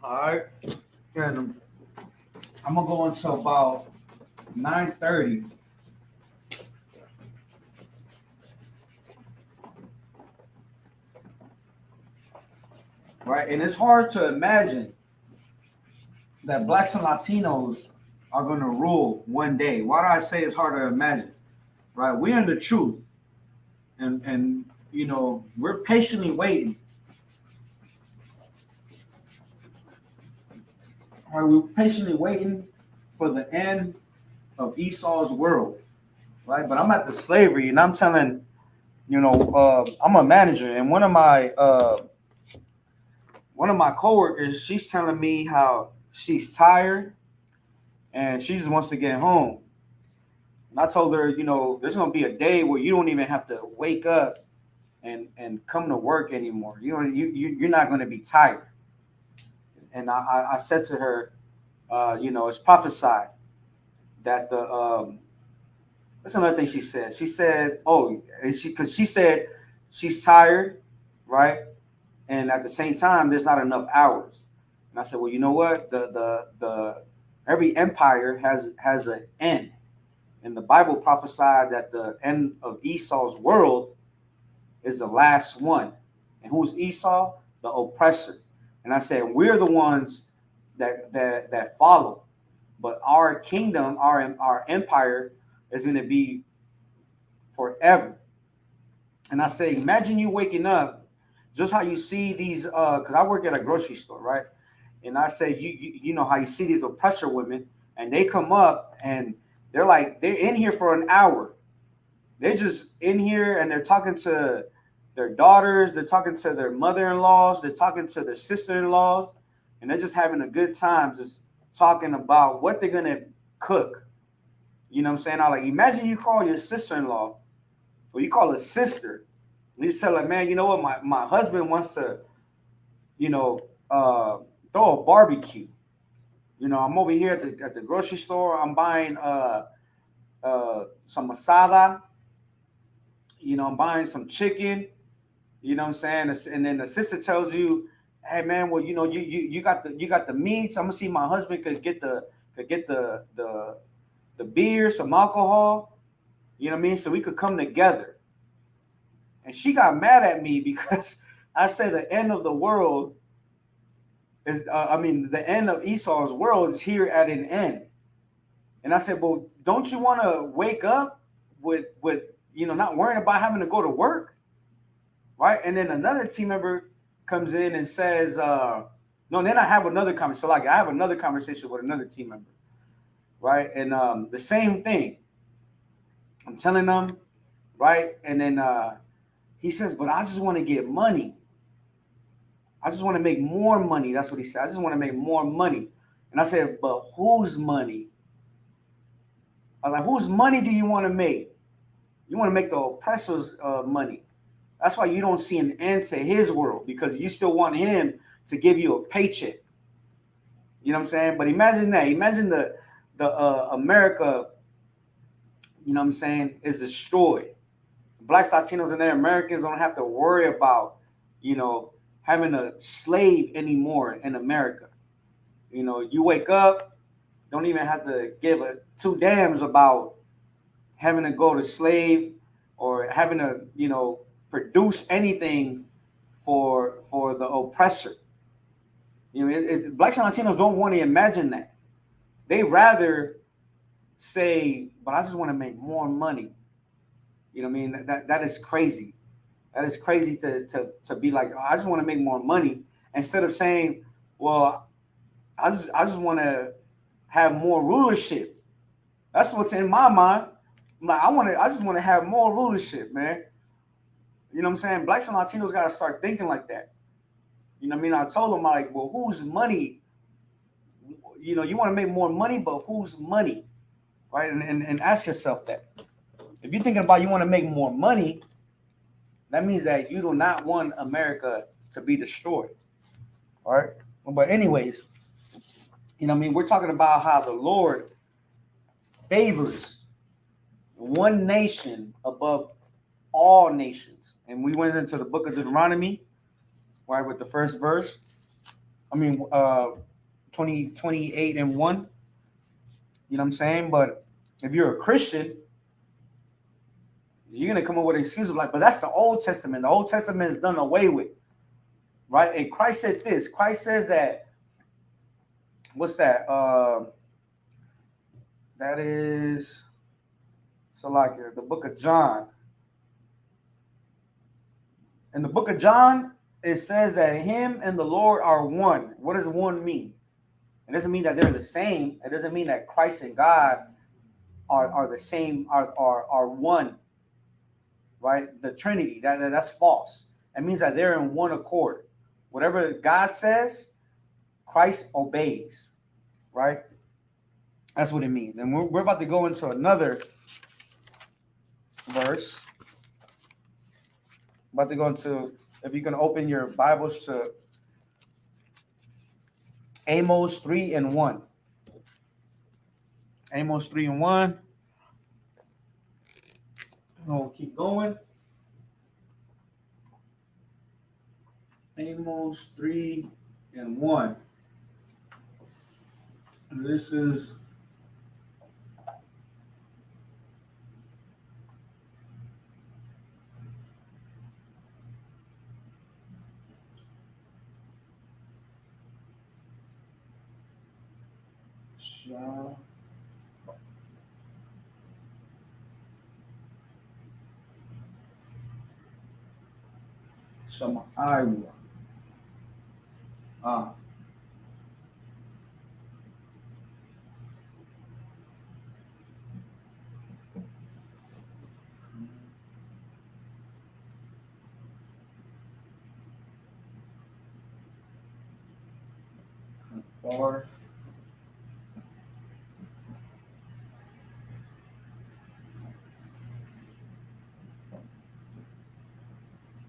All right, and I'm gonna go until about 9:30. Right, and it's hard to imagine that blacks and Latinos are going to rule one day. Why do I say it's hard to imagine? Right, we're in the truth, and we're patiently waiting. Right, we're patiently waiting for the end of Esau's world. Right, but I'm at the slavery, and I'm telling, I'm a manager, and one of my coworkers, she's telling me how she's tired and she just wants to get home. And I told her, there's going to be a day where you don't even have to wake up and come to work anymore. You're not going to be tired. And I said to her, it's prophesied that the that's another thing she said. She said, oh, because she said she's tired, right? And at the same time, there's not enough hours. And I said, well, you know what? The every empire has an end, and the Bible prophesied that the end of Esau's world is the last one. And who's Esau? The oppressor. And I said, we're the ones that follow, but our kingdom, our empire, is going to be forever. And I say, imagine you waking up, just how you see these, because I work at a grocery store, right? And I say, you know how you see these oppressor women, and they come up and they're in here for an hour. They're just in here and they're talking to their daughters, they're talking to their mother-in-laws, they're talking to their sister-in-laws, and they're just having a good time, just talking about what they're gonna cook. You know what I'm saying? I like, imagine you call your sister-in-law, or you call a sister, and you tell her, man, you know what, my husband wants to, throw a barbecue. I'm over here at the grocery store. I'm buying some asada. I'm buying some chicken. You know what I'm saying? And then the sister tells you, hey man, well, you got the meats. I'm gonna see my husband could get the beer, some alcohol. You know what I mean? So we could come together. And she got mad at me because I say the end of the world is, the end of Esau's world is here at an end. And I said, well, don't you want to wake up with not worrying about having to go to work, right? And then another team member comes in and says, no, then I have another conversation. So like I have another conversation with another team member, right? And the same thing. I'm telling them, right? And then he says, but I just want to get money. I just want to make more money. That's what he said. I just want to make more money. And I said, but whose money? I was like, whose money do you want to make? You want to make the oppressor's money. That's why you don't see an end to his world, because you still want him to give you a paycheck. You know what I'm saying? But imagine that. Imagine the America, you know what I'm saying, is destroyed. Blacks, Latinos, and their Americans don't have to worry about, having a slave anymore in America. You wake up, don't even have to give two damns about having to go to slave or having to, produce anything for the oppressor. Blacks and Latinos don't want to imagine that. They rather say, but I just want to make more money. You know what I mean? That is crazy. That is crazy to be like, oh, I just want to make more money, instead of saying, well, I just want to have more rulership. That's what's in my mind. I'm like, I just want to have more rulership, man. You know what I'm saying? Blacks and Latinos got to start thinking like that. You know what I mean? I told them, like, well, whose money? You want to make more money, but whose money? Right? And ask yourself that. If you're thinking about you want to make more money, that means that you do not want America to be destroyed. All right? But anyways, we're talking about how the Lord favors one nation above all nations. And we went into the book of Deuteronomy, right, with the first verse. 28 and 1. You know what I'm saying? But if you're a Christian, you're going to come up with an excuse of like, but that's the Old Testament. The Old Testament is done away with, right? And Christ said this. Christ says that, what's that? That is, so like the book of John. In the book of John, it says that him and the Lord are one. What does one mean? It doesn't mean that they're the same. It doesn't mean that Christ and God are the same, are one. Right? The Trinity, that's false. It means that they're in one accord. Whatever God says, Christ obeys. Right? That's what it means. And we're about to go into another verse. about to go into, if you can open your Bibles to Amos 3 and 1. Amos 3 and 1. We'll keep going. Amos 3 and 1. And this is some Iowa. Or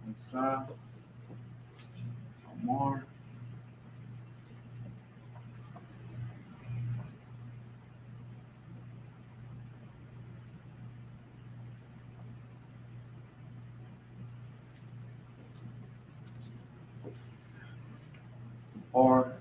inside more. Or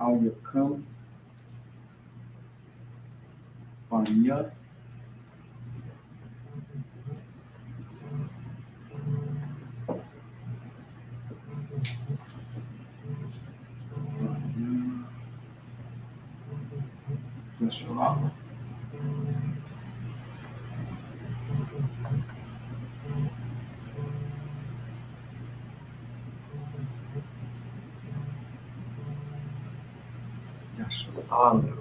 ao cão, banha, nacional. Nacional.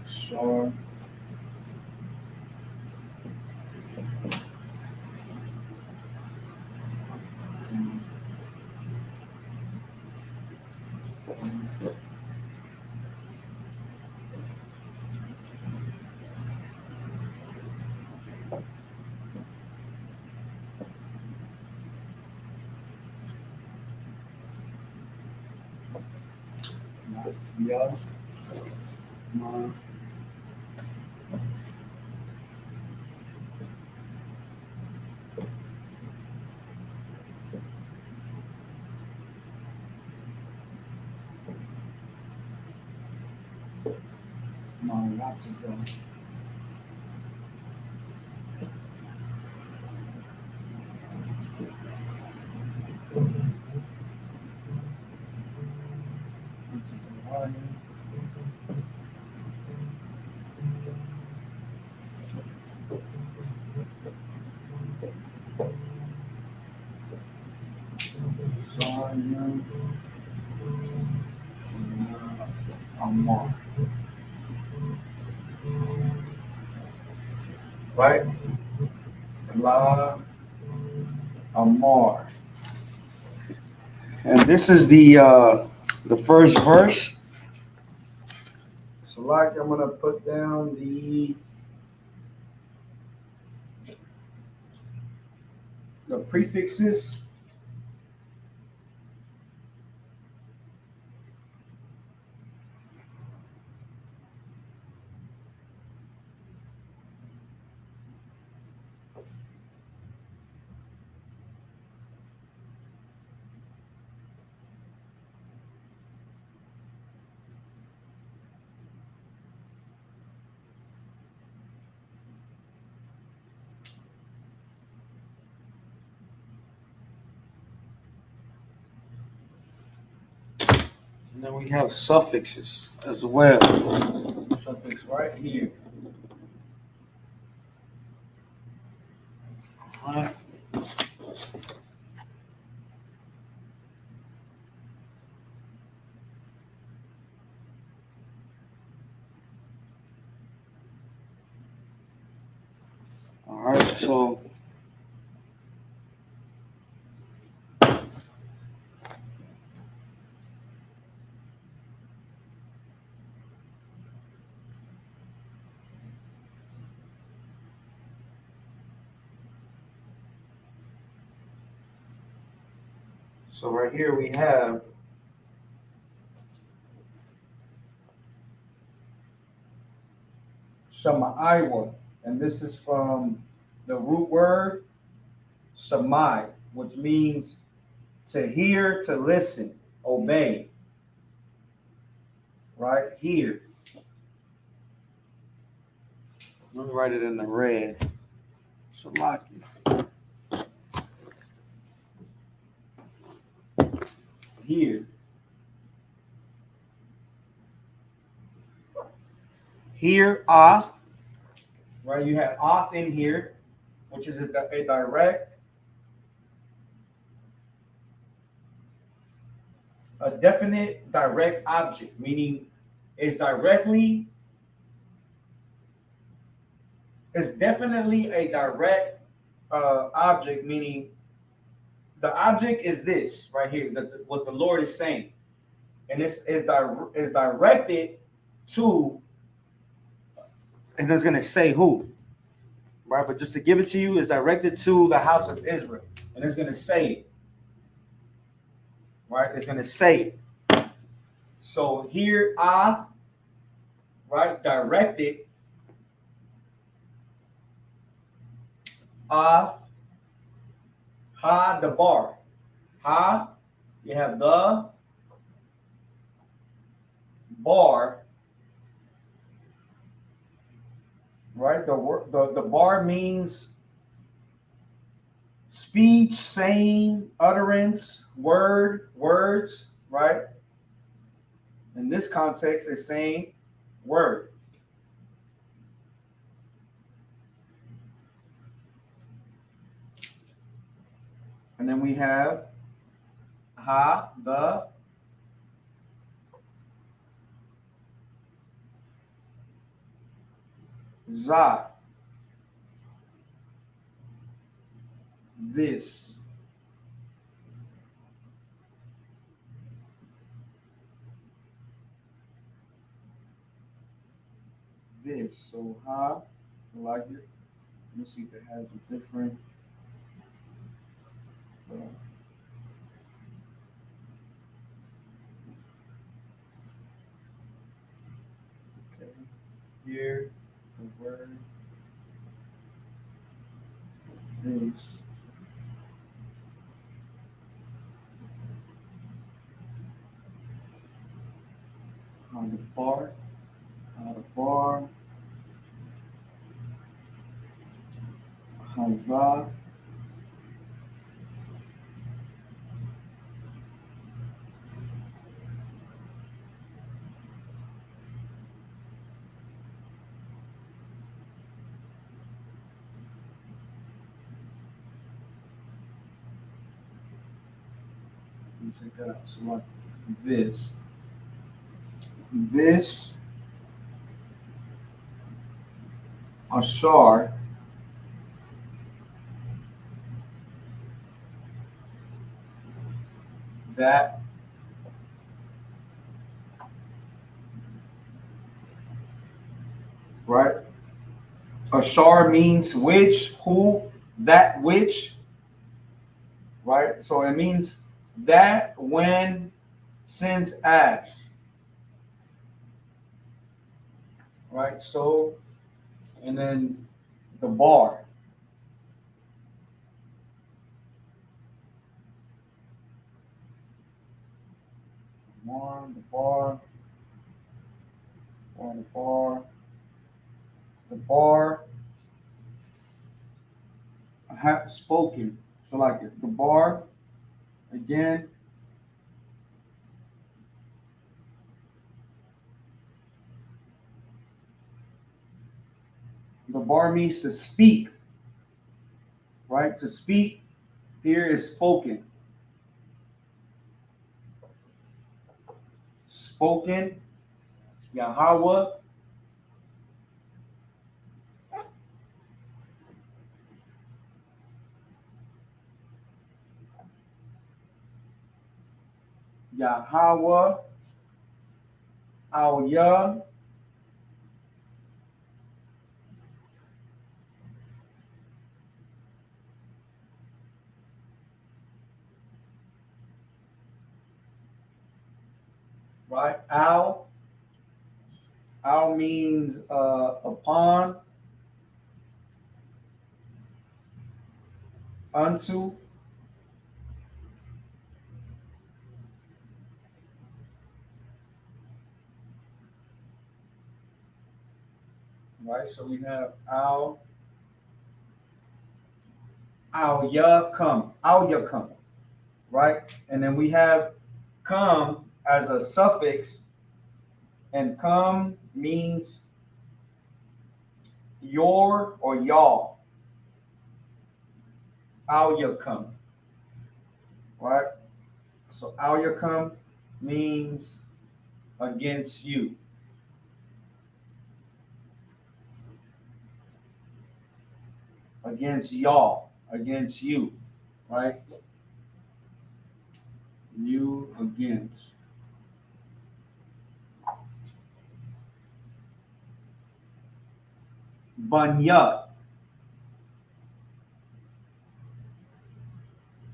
Sure. Yeah. Lots of stuff. Right? La Amar. And this is the first verse. So like I'm gonna put down the prefixes. And then we have suffixes as well. Suffix right here. All right. All right, so right here we have Shamaiwa, and this is from the root word Shamai, which means to hear, to listen, obey. Right here. Let me write it in the red. Shalaki. Here. Here, off. Right, you have off in here, which is a direct, a definite direct object, meaning it's definitely a direct object, meaning the object is this right here, what the Lord is saying, and this is directed to, and it's going to say who, right? But just to give it to you, is directed to the house of Israel, and it's going to say it, right? It's going to say it. So here, right, directed, ha, the bar, ha, you have the bar, right? The bar means speech, saying, utterance, words, right? In this context, it's saying word. And then we have the za, this. This. So like it. Let me see if it has a different. Okay. Here, the word. This. On the bar. Hazah. Let me check that out. So like this. This. Ashar. that. Right? Ashar means which, who, that which, right? So it means that, when, since, as, right? So, and then the bar. One, the bar, one, the bar, spoken. So like the bar, again, the bar means to speak, right? To speak here is spoken. Spoken, Yahweh, Yahweh, Al Yah, right? Al means upon, unto, right? So we have Al Yah come, Al Yah come, right? And then we have come as a suffix, and come means your or y'all. Al Yah come, right? So Al Yah come means against you. Against y'all, against you, right? You against. Banya.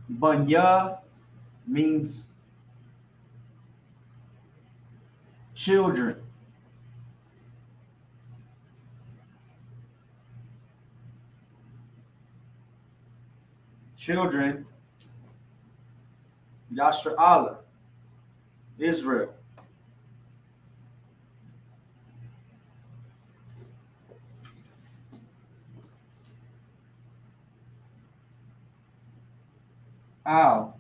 Banya means children. Children, Yasher Allah, Israel. Al.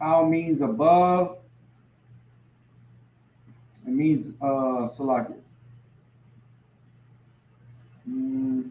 Al means above. It means so like mm,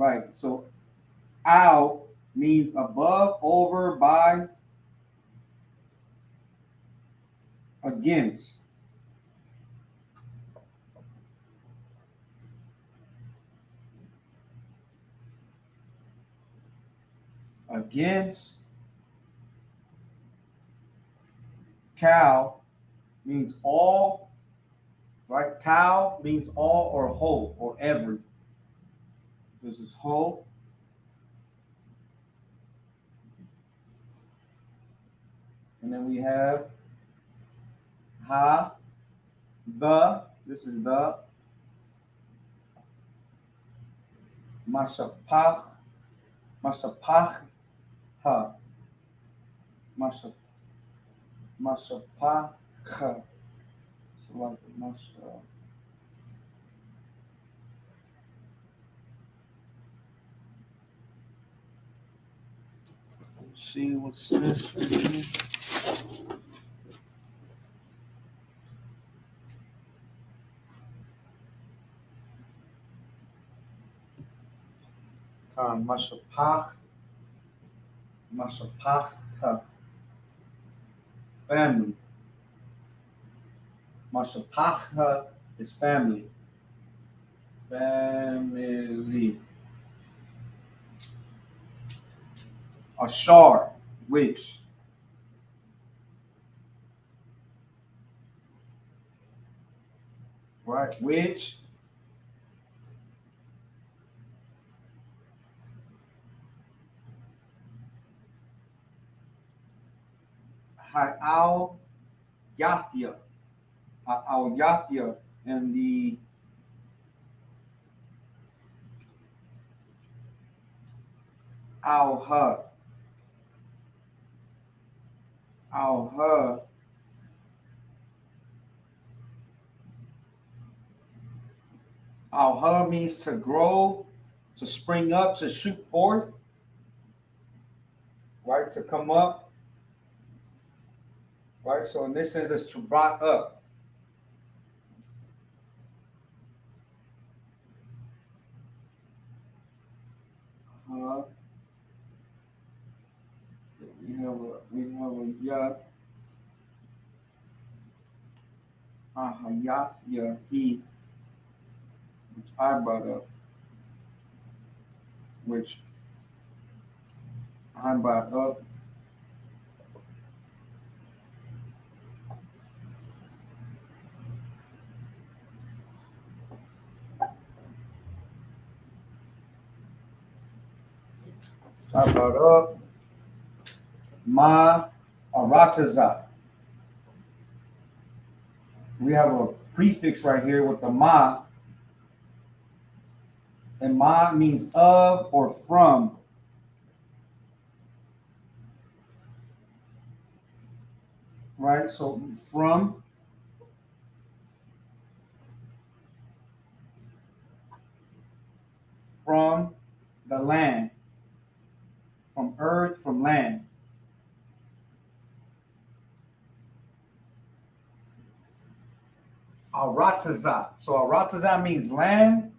right. So al means above, over, by, against. Against. Cow means all, right? Cow means all or whole or every. This is whole. And then we have ha, the. This is the. Mashapach, Mashapach, ha. Mashapach, Mashapach. So like Masha. Let's see what's this right here. Mashapach, family. Mashapach is family. Family. Ashar, which. Right, which. Ha'al Yathia. Ha'al Yathia. And the Al-Ha. Al-Ha. Al-Ha means to grow, to spring up, to shoot forth, right? To come up, right? So in this sense, it's to brought up. We have a ya. Yathia, he, which I brought up, which I brought up. I brought up Ma Arataza. We have a prefix right here with the Ma. And Ma means of or from. Right? So from. From the land. From earth, from land. Arataza. So Arataza means land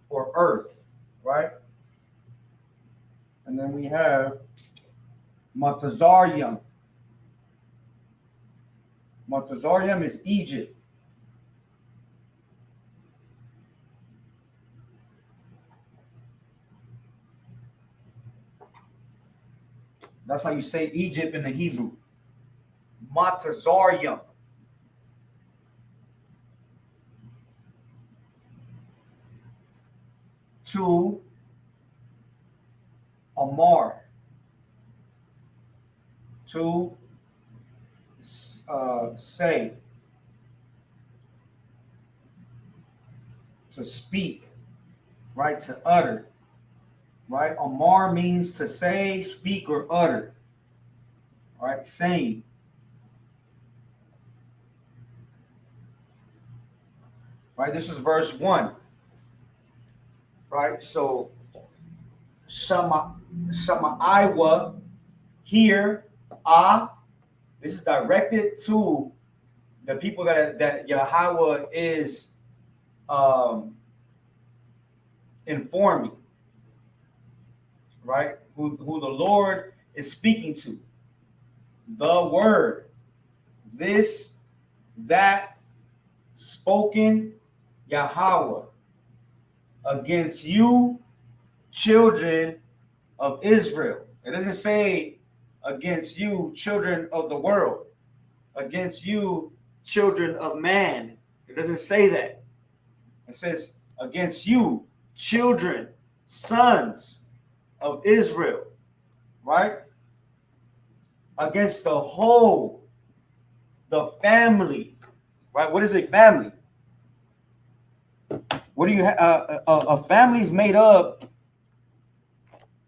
or earth, right? And then we have Matazarium. Matazarium is Egypt. That's how you say Egypt in the Hebrew. Matazarium. To Amar. To say. To speak. Right? To utter. Right? Amar means to say, speak, or utter. Right? Saying. Right? This is verse 1. Right? So Shama here, this is directed to the people that Yahweh is informing, right? Who the Lord is speaking to. The word, this, that, spoken Yahweh against you, children of Israel. It doesn't say against you, children of the world, against you, children of man. It doesn't say that. It says against you, children, sons of Israel, right? Against the whole, the family, right? What is a family? What do you have? A family is made up.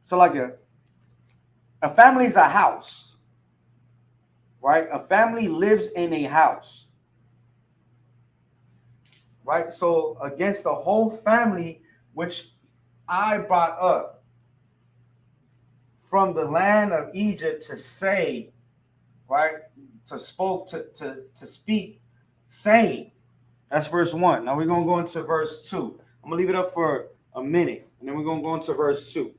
So like a family is a house, right? A family lives in a house, right? So against the whole family, which I brought up from the land of Egypt to say, right? To speak, saying. That's verse 1. Now we're gonna go into verse 2. I'm gonna leave it up for a minute, and then we're gonna go into verse 2.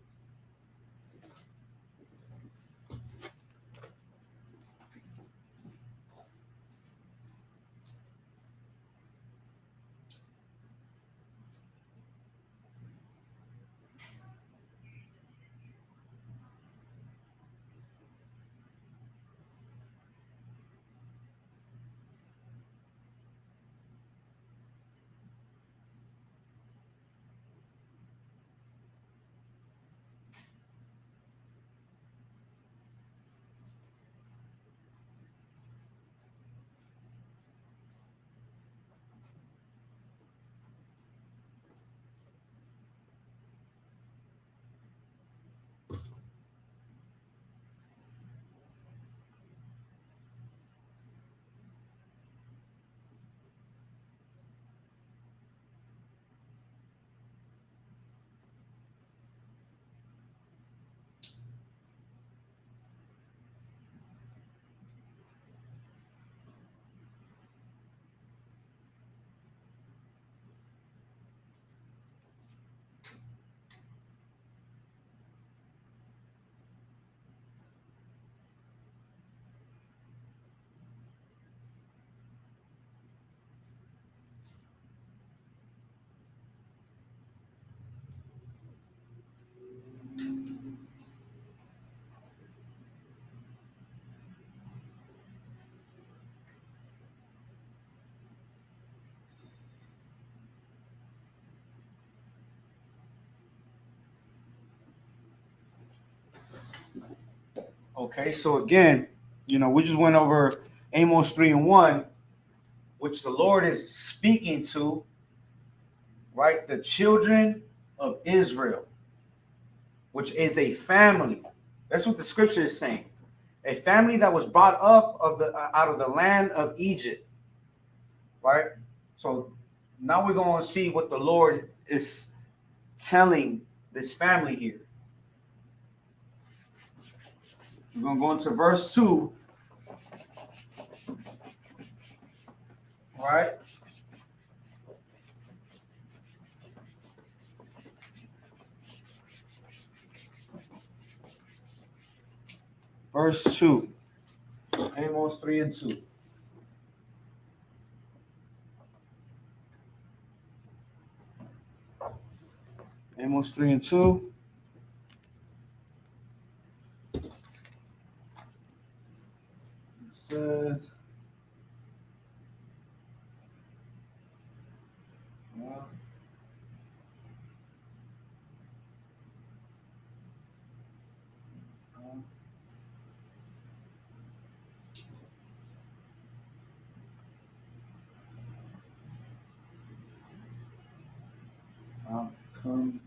Okay, so again, we just went over Amos 3 and 1, which the Lord is speaking to, right? The children of Israel, which is a family. That's what the scripture is saying. A family that was brought up out of the land of Egypt, right? So now we're going to see what the Lord is telling this family here. We're going to go into verse 2, right? Verse 2, Amos 3 and 2. Amos 3 and 2. It says, come.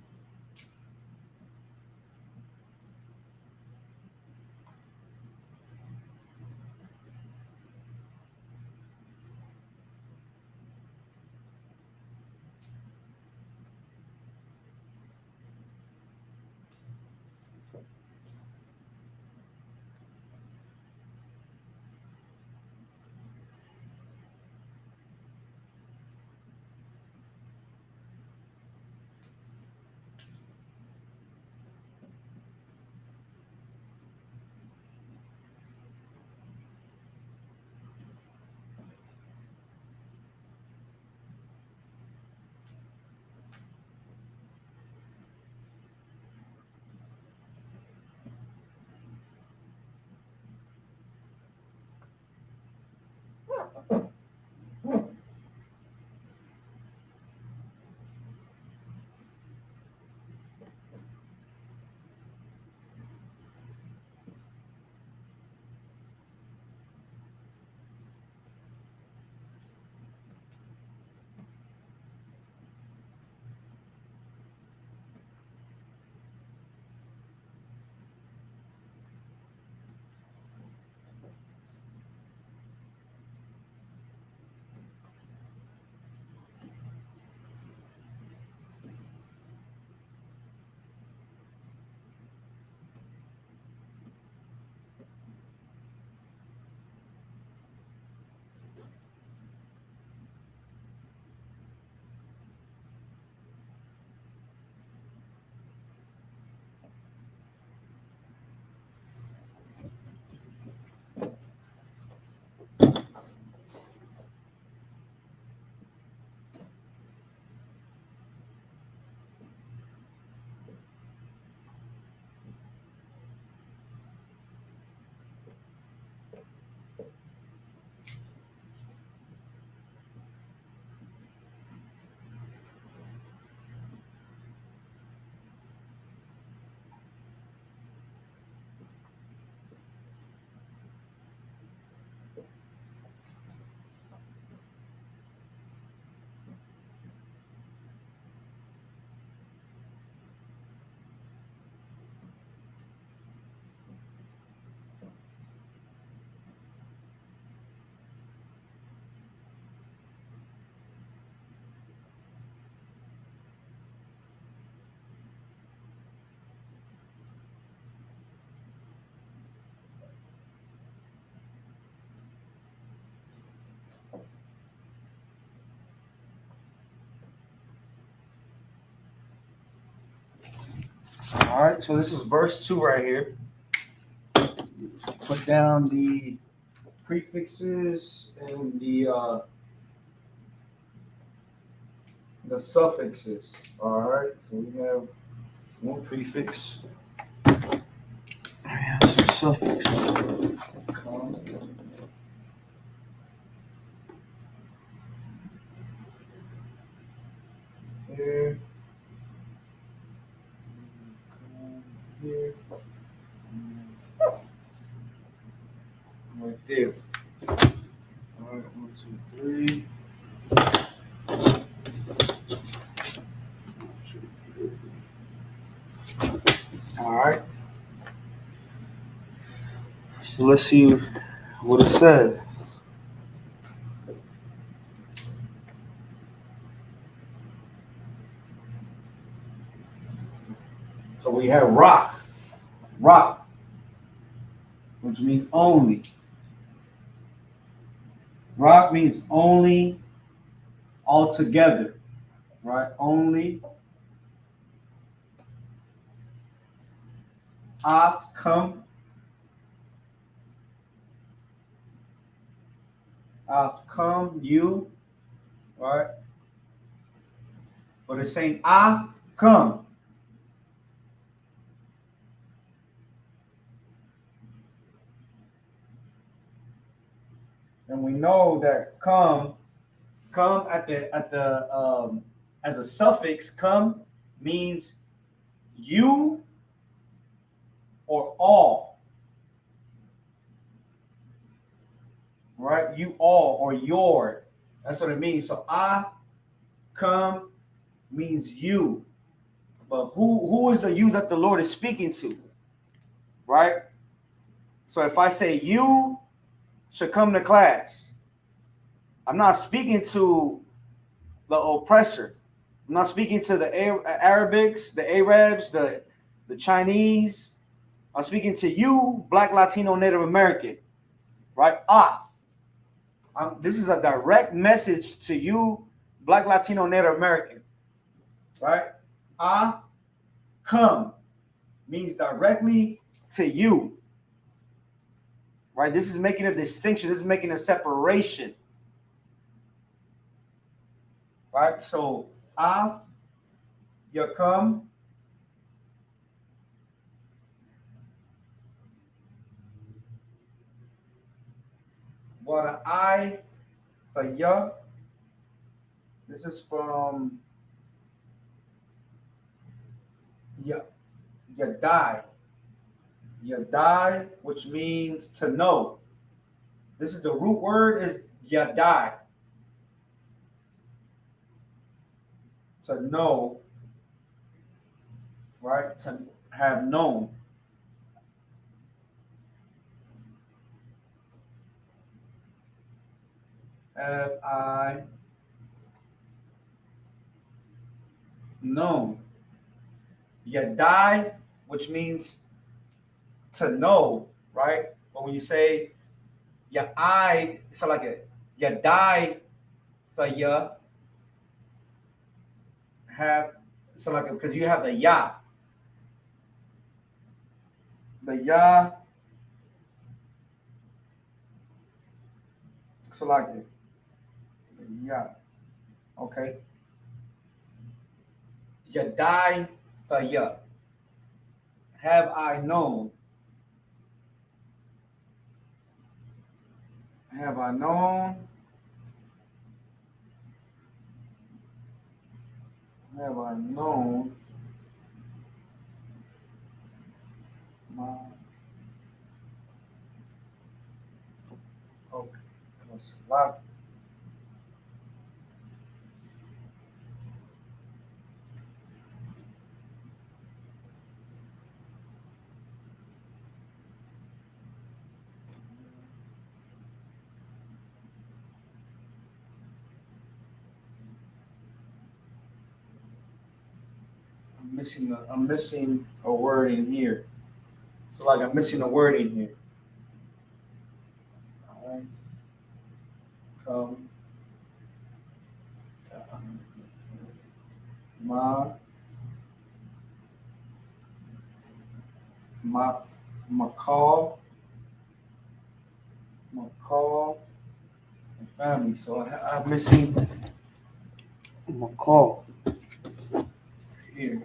All right, so this is verse 2 right here. Put down the prefixes and the suffixes. All right, so we have one prefix. Some suffix. Come. Here. Come here. Right there. All right, 1, 2, 3. All right. So let's see what it said. So we have rock, which means only. Rock means only, altogether, right? Only. Come. I've come, you, right? But it's saying I've come. And we know that come at the as a suffix, come means you or all. Right? You all or your. That's what it means. So I come means you. But who is the you that the Lord is speaking to? Right? So if I say you should come to class, I'm not speaking to the oppressor. I'm not speaking to the Arabics, the Arabs, the Chinese. I'm speaking to you, Black, Latino, Native American, right? This is a direct message to you, Black, Latino, Native American, right? Come means directly to you, right? This is making a distinction. This is making a separation, right? So, you come. What I for ya. This is from Yadai. Yadai, which means to know. This is the root word is Yadai. To know, right? To have known. Have I known? Yadai, which means to know, right? But when you say ya I, so like it, Yadai for ya have so like because you have the ya. The ya so like it. Yeah. Okay. Yadai for ya. Have I known? Have I known? Have I known my okay. That's a lot. I'm missing a word in here. So like I'm missing a word in here. All right. Come. My McCall, and family. So I'm missing McCall here.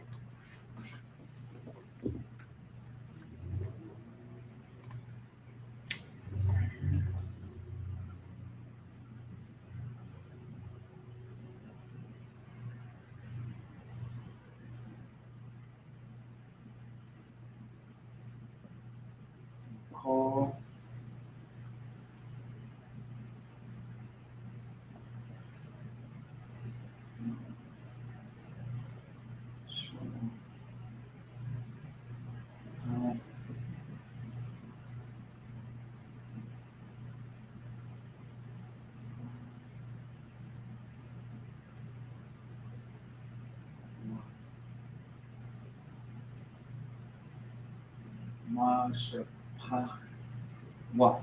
Call. Wow.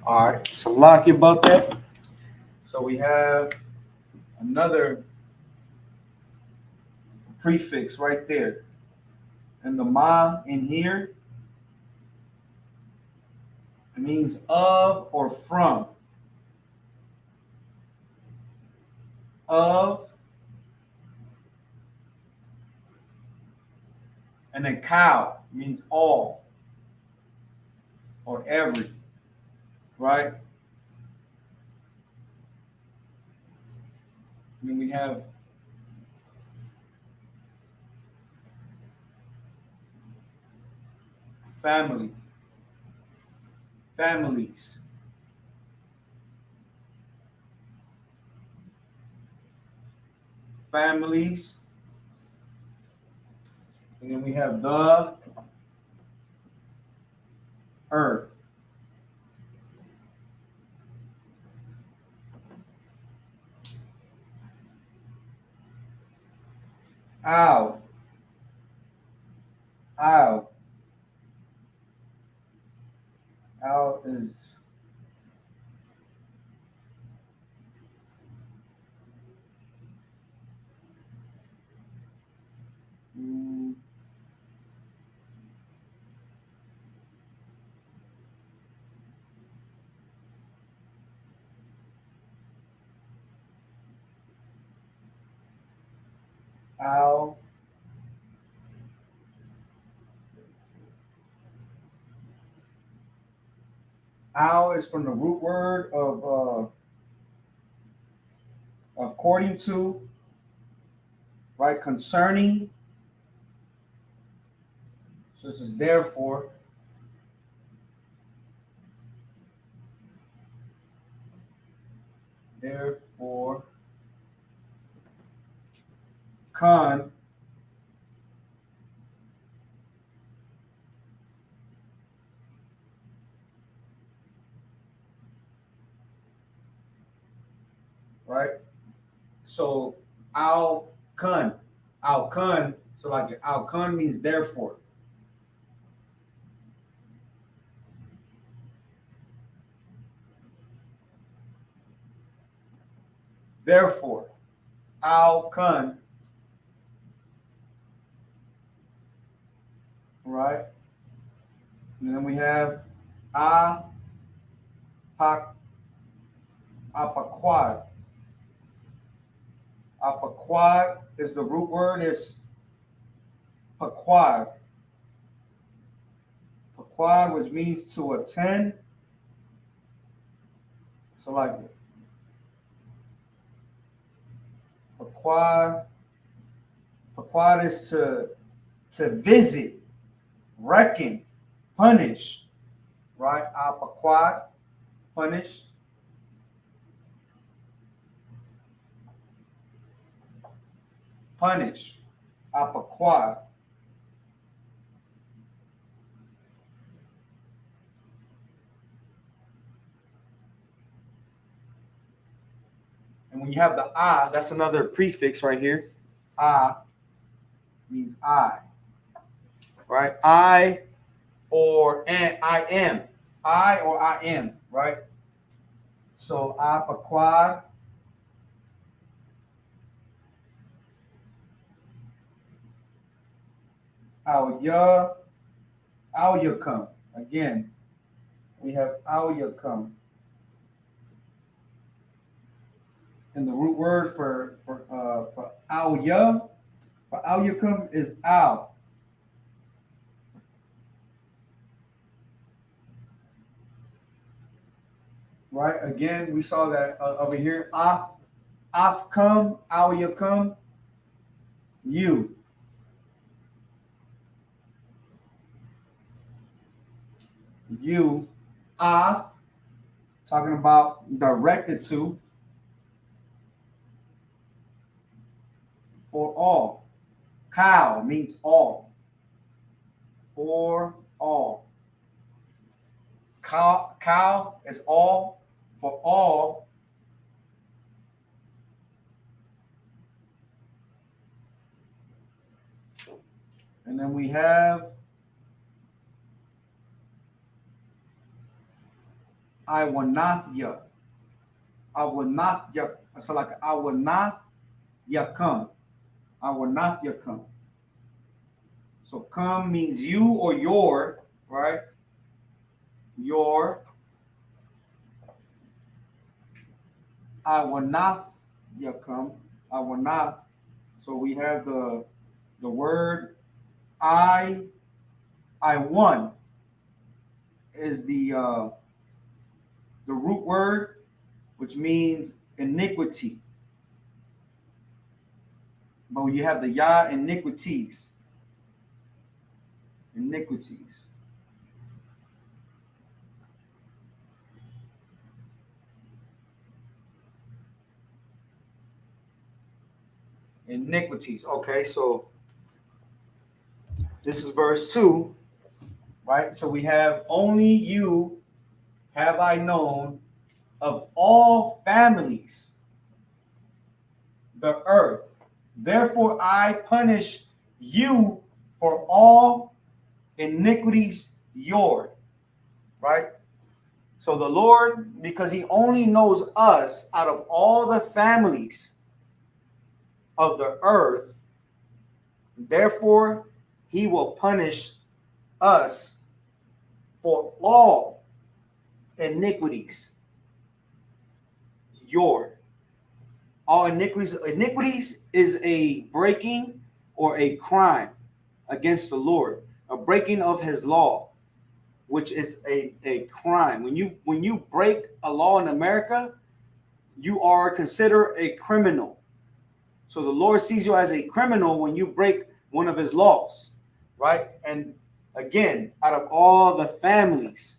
All right, so lucky about that. So we have another prefix right there. And the ma in here, it means of or from. Of. And then cow means all or every, right? And then we have family, families. Families. And then we have the earth. Ow. Ow. Ow is ow. Ow is from the root word of according to, right? Concerning. So this is therefore. Therefore, con. Right? So al kun. Al kun. So like al kun means therefore. Therefore. Al kun. Right? And then we have a pak apaquad. Apaquad is the root word is paquad. Paquad, which means to attend. So like paquad. Paquad is to visit, reckon, punish. Right? Apaquad, punish. Punish. Apaquad. And when you have the I, that's another prefix right here. I means I. Right? I or and I am. I or I am, right? So apaquad. Al ya Al Yakam. Again, we have Al Yakam. And the root word for Al Ya, for Al Yakam is Al. Right? Again, we saw that over here. Af come, Al Yakam, you. You, Af, talking about directed to, for all. Cow means all. For all. Cow is all. For all. And then we have I will not ya. I will not ya. So like I will not ya come. I will not ya come. So come means you or your, right? Your. I will not ya come. I will not. So we have the word I won is the root word, which means iniquity. But when you have the ya, iniquities. Iniquities. Iniquities. Okay, so this is verse 2, right? So we have only you have I known of all families the earth. Therefore I punish you for all iniquities yours, right? So the Lord, because he only knows us out of all the families of the earth, therefore he will punish us for all iniquities all iniquities is a breaking or a crime against the Lord, a breaking of his law, which is a crime. When you break a law in America, you are considered a criminal. So the Lord sees you as a criminal when you break one of his laws, right? And again, out of all the families.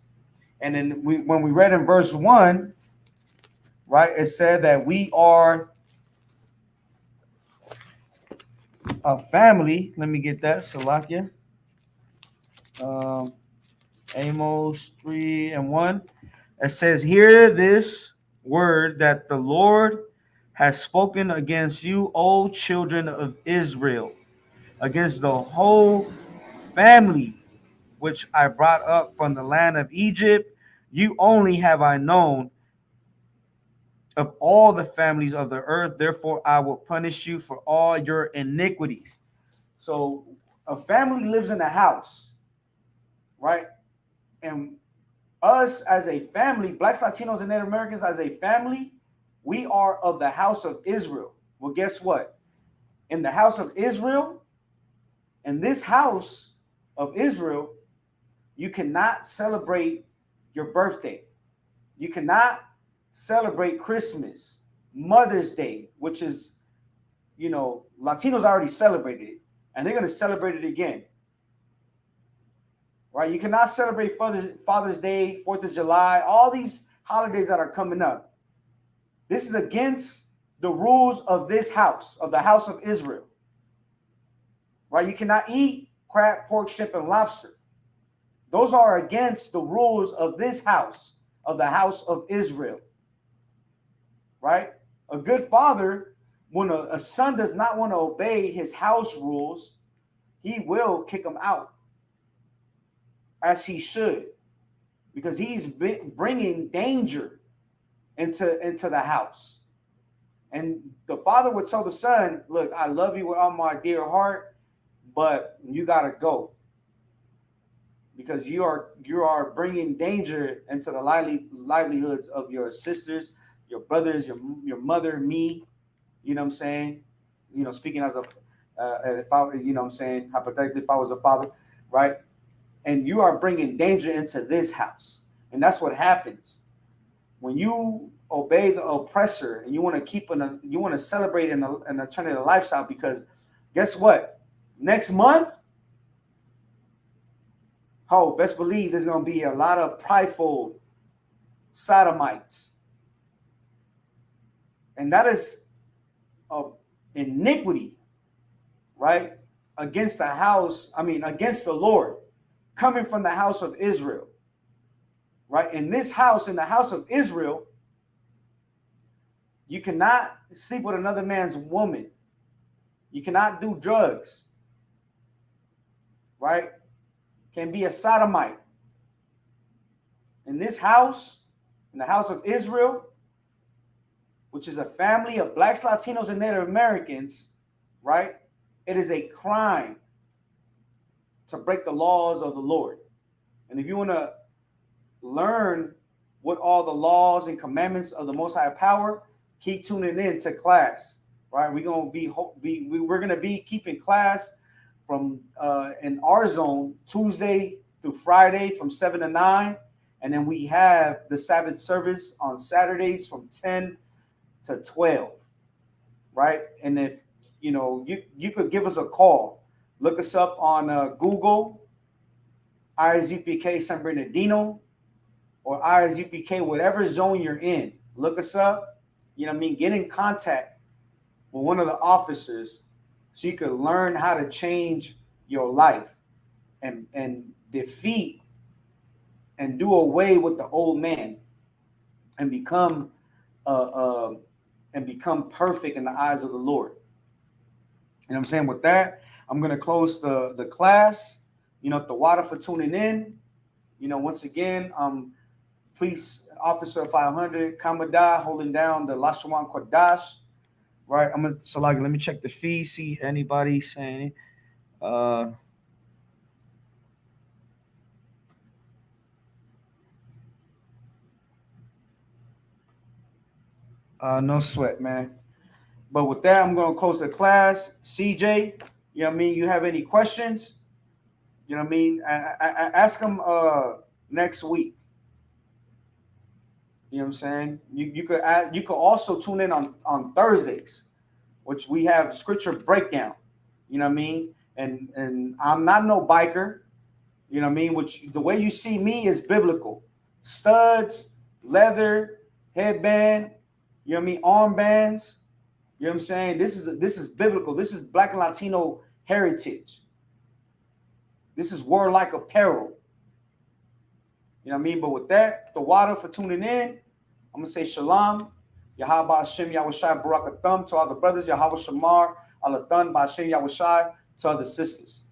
And then when we read in verse 1, right, it said that we are a family. Let me get that, Salakia. Amos 3:1. It says, hear this word that the Lord has spoken against you, O children of Israel, against the whole family which I brought up from the land of Egypt. You only have I known of all the families of the earth. Therefore I will punish you for all your iniquities. So a family lives in a house, right? And us as a family, Blacks, Latinos, and Native Americans as a family, we are of the house of Israel. Well, guess what? In the house of Israel, in this house of Israel, you cannot celebrate your birthday. You cannot celebrate Christmas, Mother's Day, which is, Latinos already celebrated it, and they're going to celebrate it again. Right? You cannot celebrate Father's Day, 4th of July, all these holidays that are coming up. This is against the rules of this house, of the house of Israel. Right? You cannot eat crab, pork, shrimp, and lobster. Those are against the rules of this house, of the house of Israel. Right? A good father, when a son does not want to obey his house rules, he will kick him out, as he should, because he's bringing danger into the house. And the father would tell the son, look, I love you with all my dear heart, but you got to go. because you are bringing danger into the livelihoods of your sisters, your brothers, your mother, me. You know what I'm saying? You know, speaking as a if I, you know what I'm saying, hypothetically, if I was a father, right? And you are bringing danger into this house, and that's what happens when you obey the oppressor and you want to you want to celebrate an alternative lifestyle. Because guess what? Next month, oh, best believe there's going to be a lot of prideful sodomites. And that is a iniquity, right? Against against the Lord, coming from the house of Israel, right? In this house, in the house of Israel, you cannot sleep with another man's woman. You cannot do drugs, right? Can be a sodomite. In this house, in the house of Israel, which is a family of blacks, Latinos, and Native Americans, right? It is a crime to break the laws of the Lord. And if you want to learn what all the laws and commandments of the Most High Power, keep tuning in to class, right? We're gonna be keeping class from in our zone Tuesday through Friday from 7 to 9, and then we have the Sabbath service on Saturdays from 10 to 12, right? And if you know, you could give us a call, look us up on Google, Isupk San Bernardino, or Isupk, whatever zone you're in. Look us up. You know what I mean? Get in contact with one of the officers so you could learn how to change your life and defeat and do away with the old man and become perfect in the eyes of the Lord. You know what I'm saying? With that, I'm going to close the class. You know, the water for tuning in. You know, once again, Priest Officer 500, Kamada, holding down the Lashawan Qadash. Right, I'm gonna Salagi. Let me check the fee. See anybody saying it. No sweat, man. But with that, I'm gonna close the class. CJ, you know what I mean? You have any questions? You know what I mean? I ask them next week. You know what I'm saying? You could also tune in on Thursdays, which we have scripture breakdown. You know what I mean? And I'm not no biker. You know what I mean? Which the way you see me is biblical. Studs, leather, headband, you know what I mean? Armbands. You know what I'm saying? This is biblical. This is Black and Latino heritage. This is warlike apparel. You know what I mean? But with that, the water for tuning in, I'm gonna say shalom. Yahweh Hashem Yahushai Barak Atham to all the brothers. Yahweh Shamar Alathan Ba'Hashem Yahushai to all the sisters.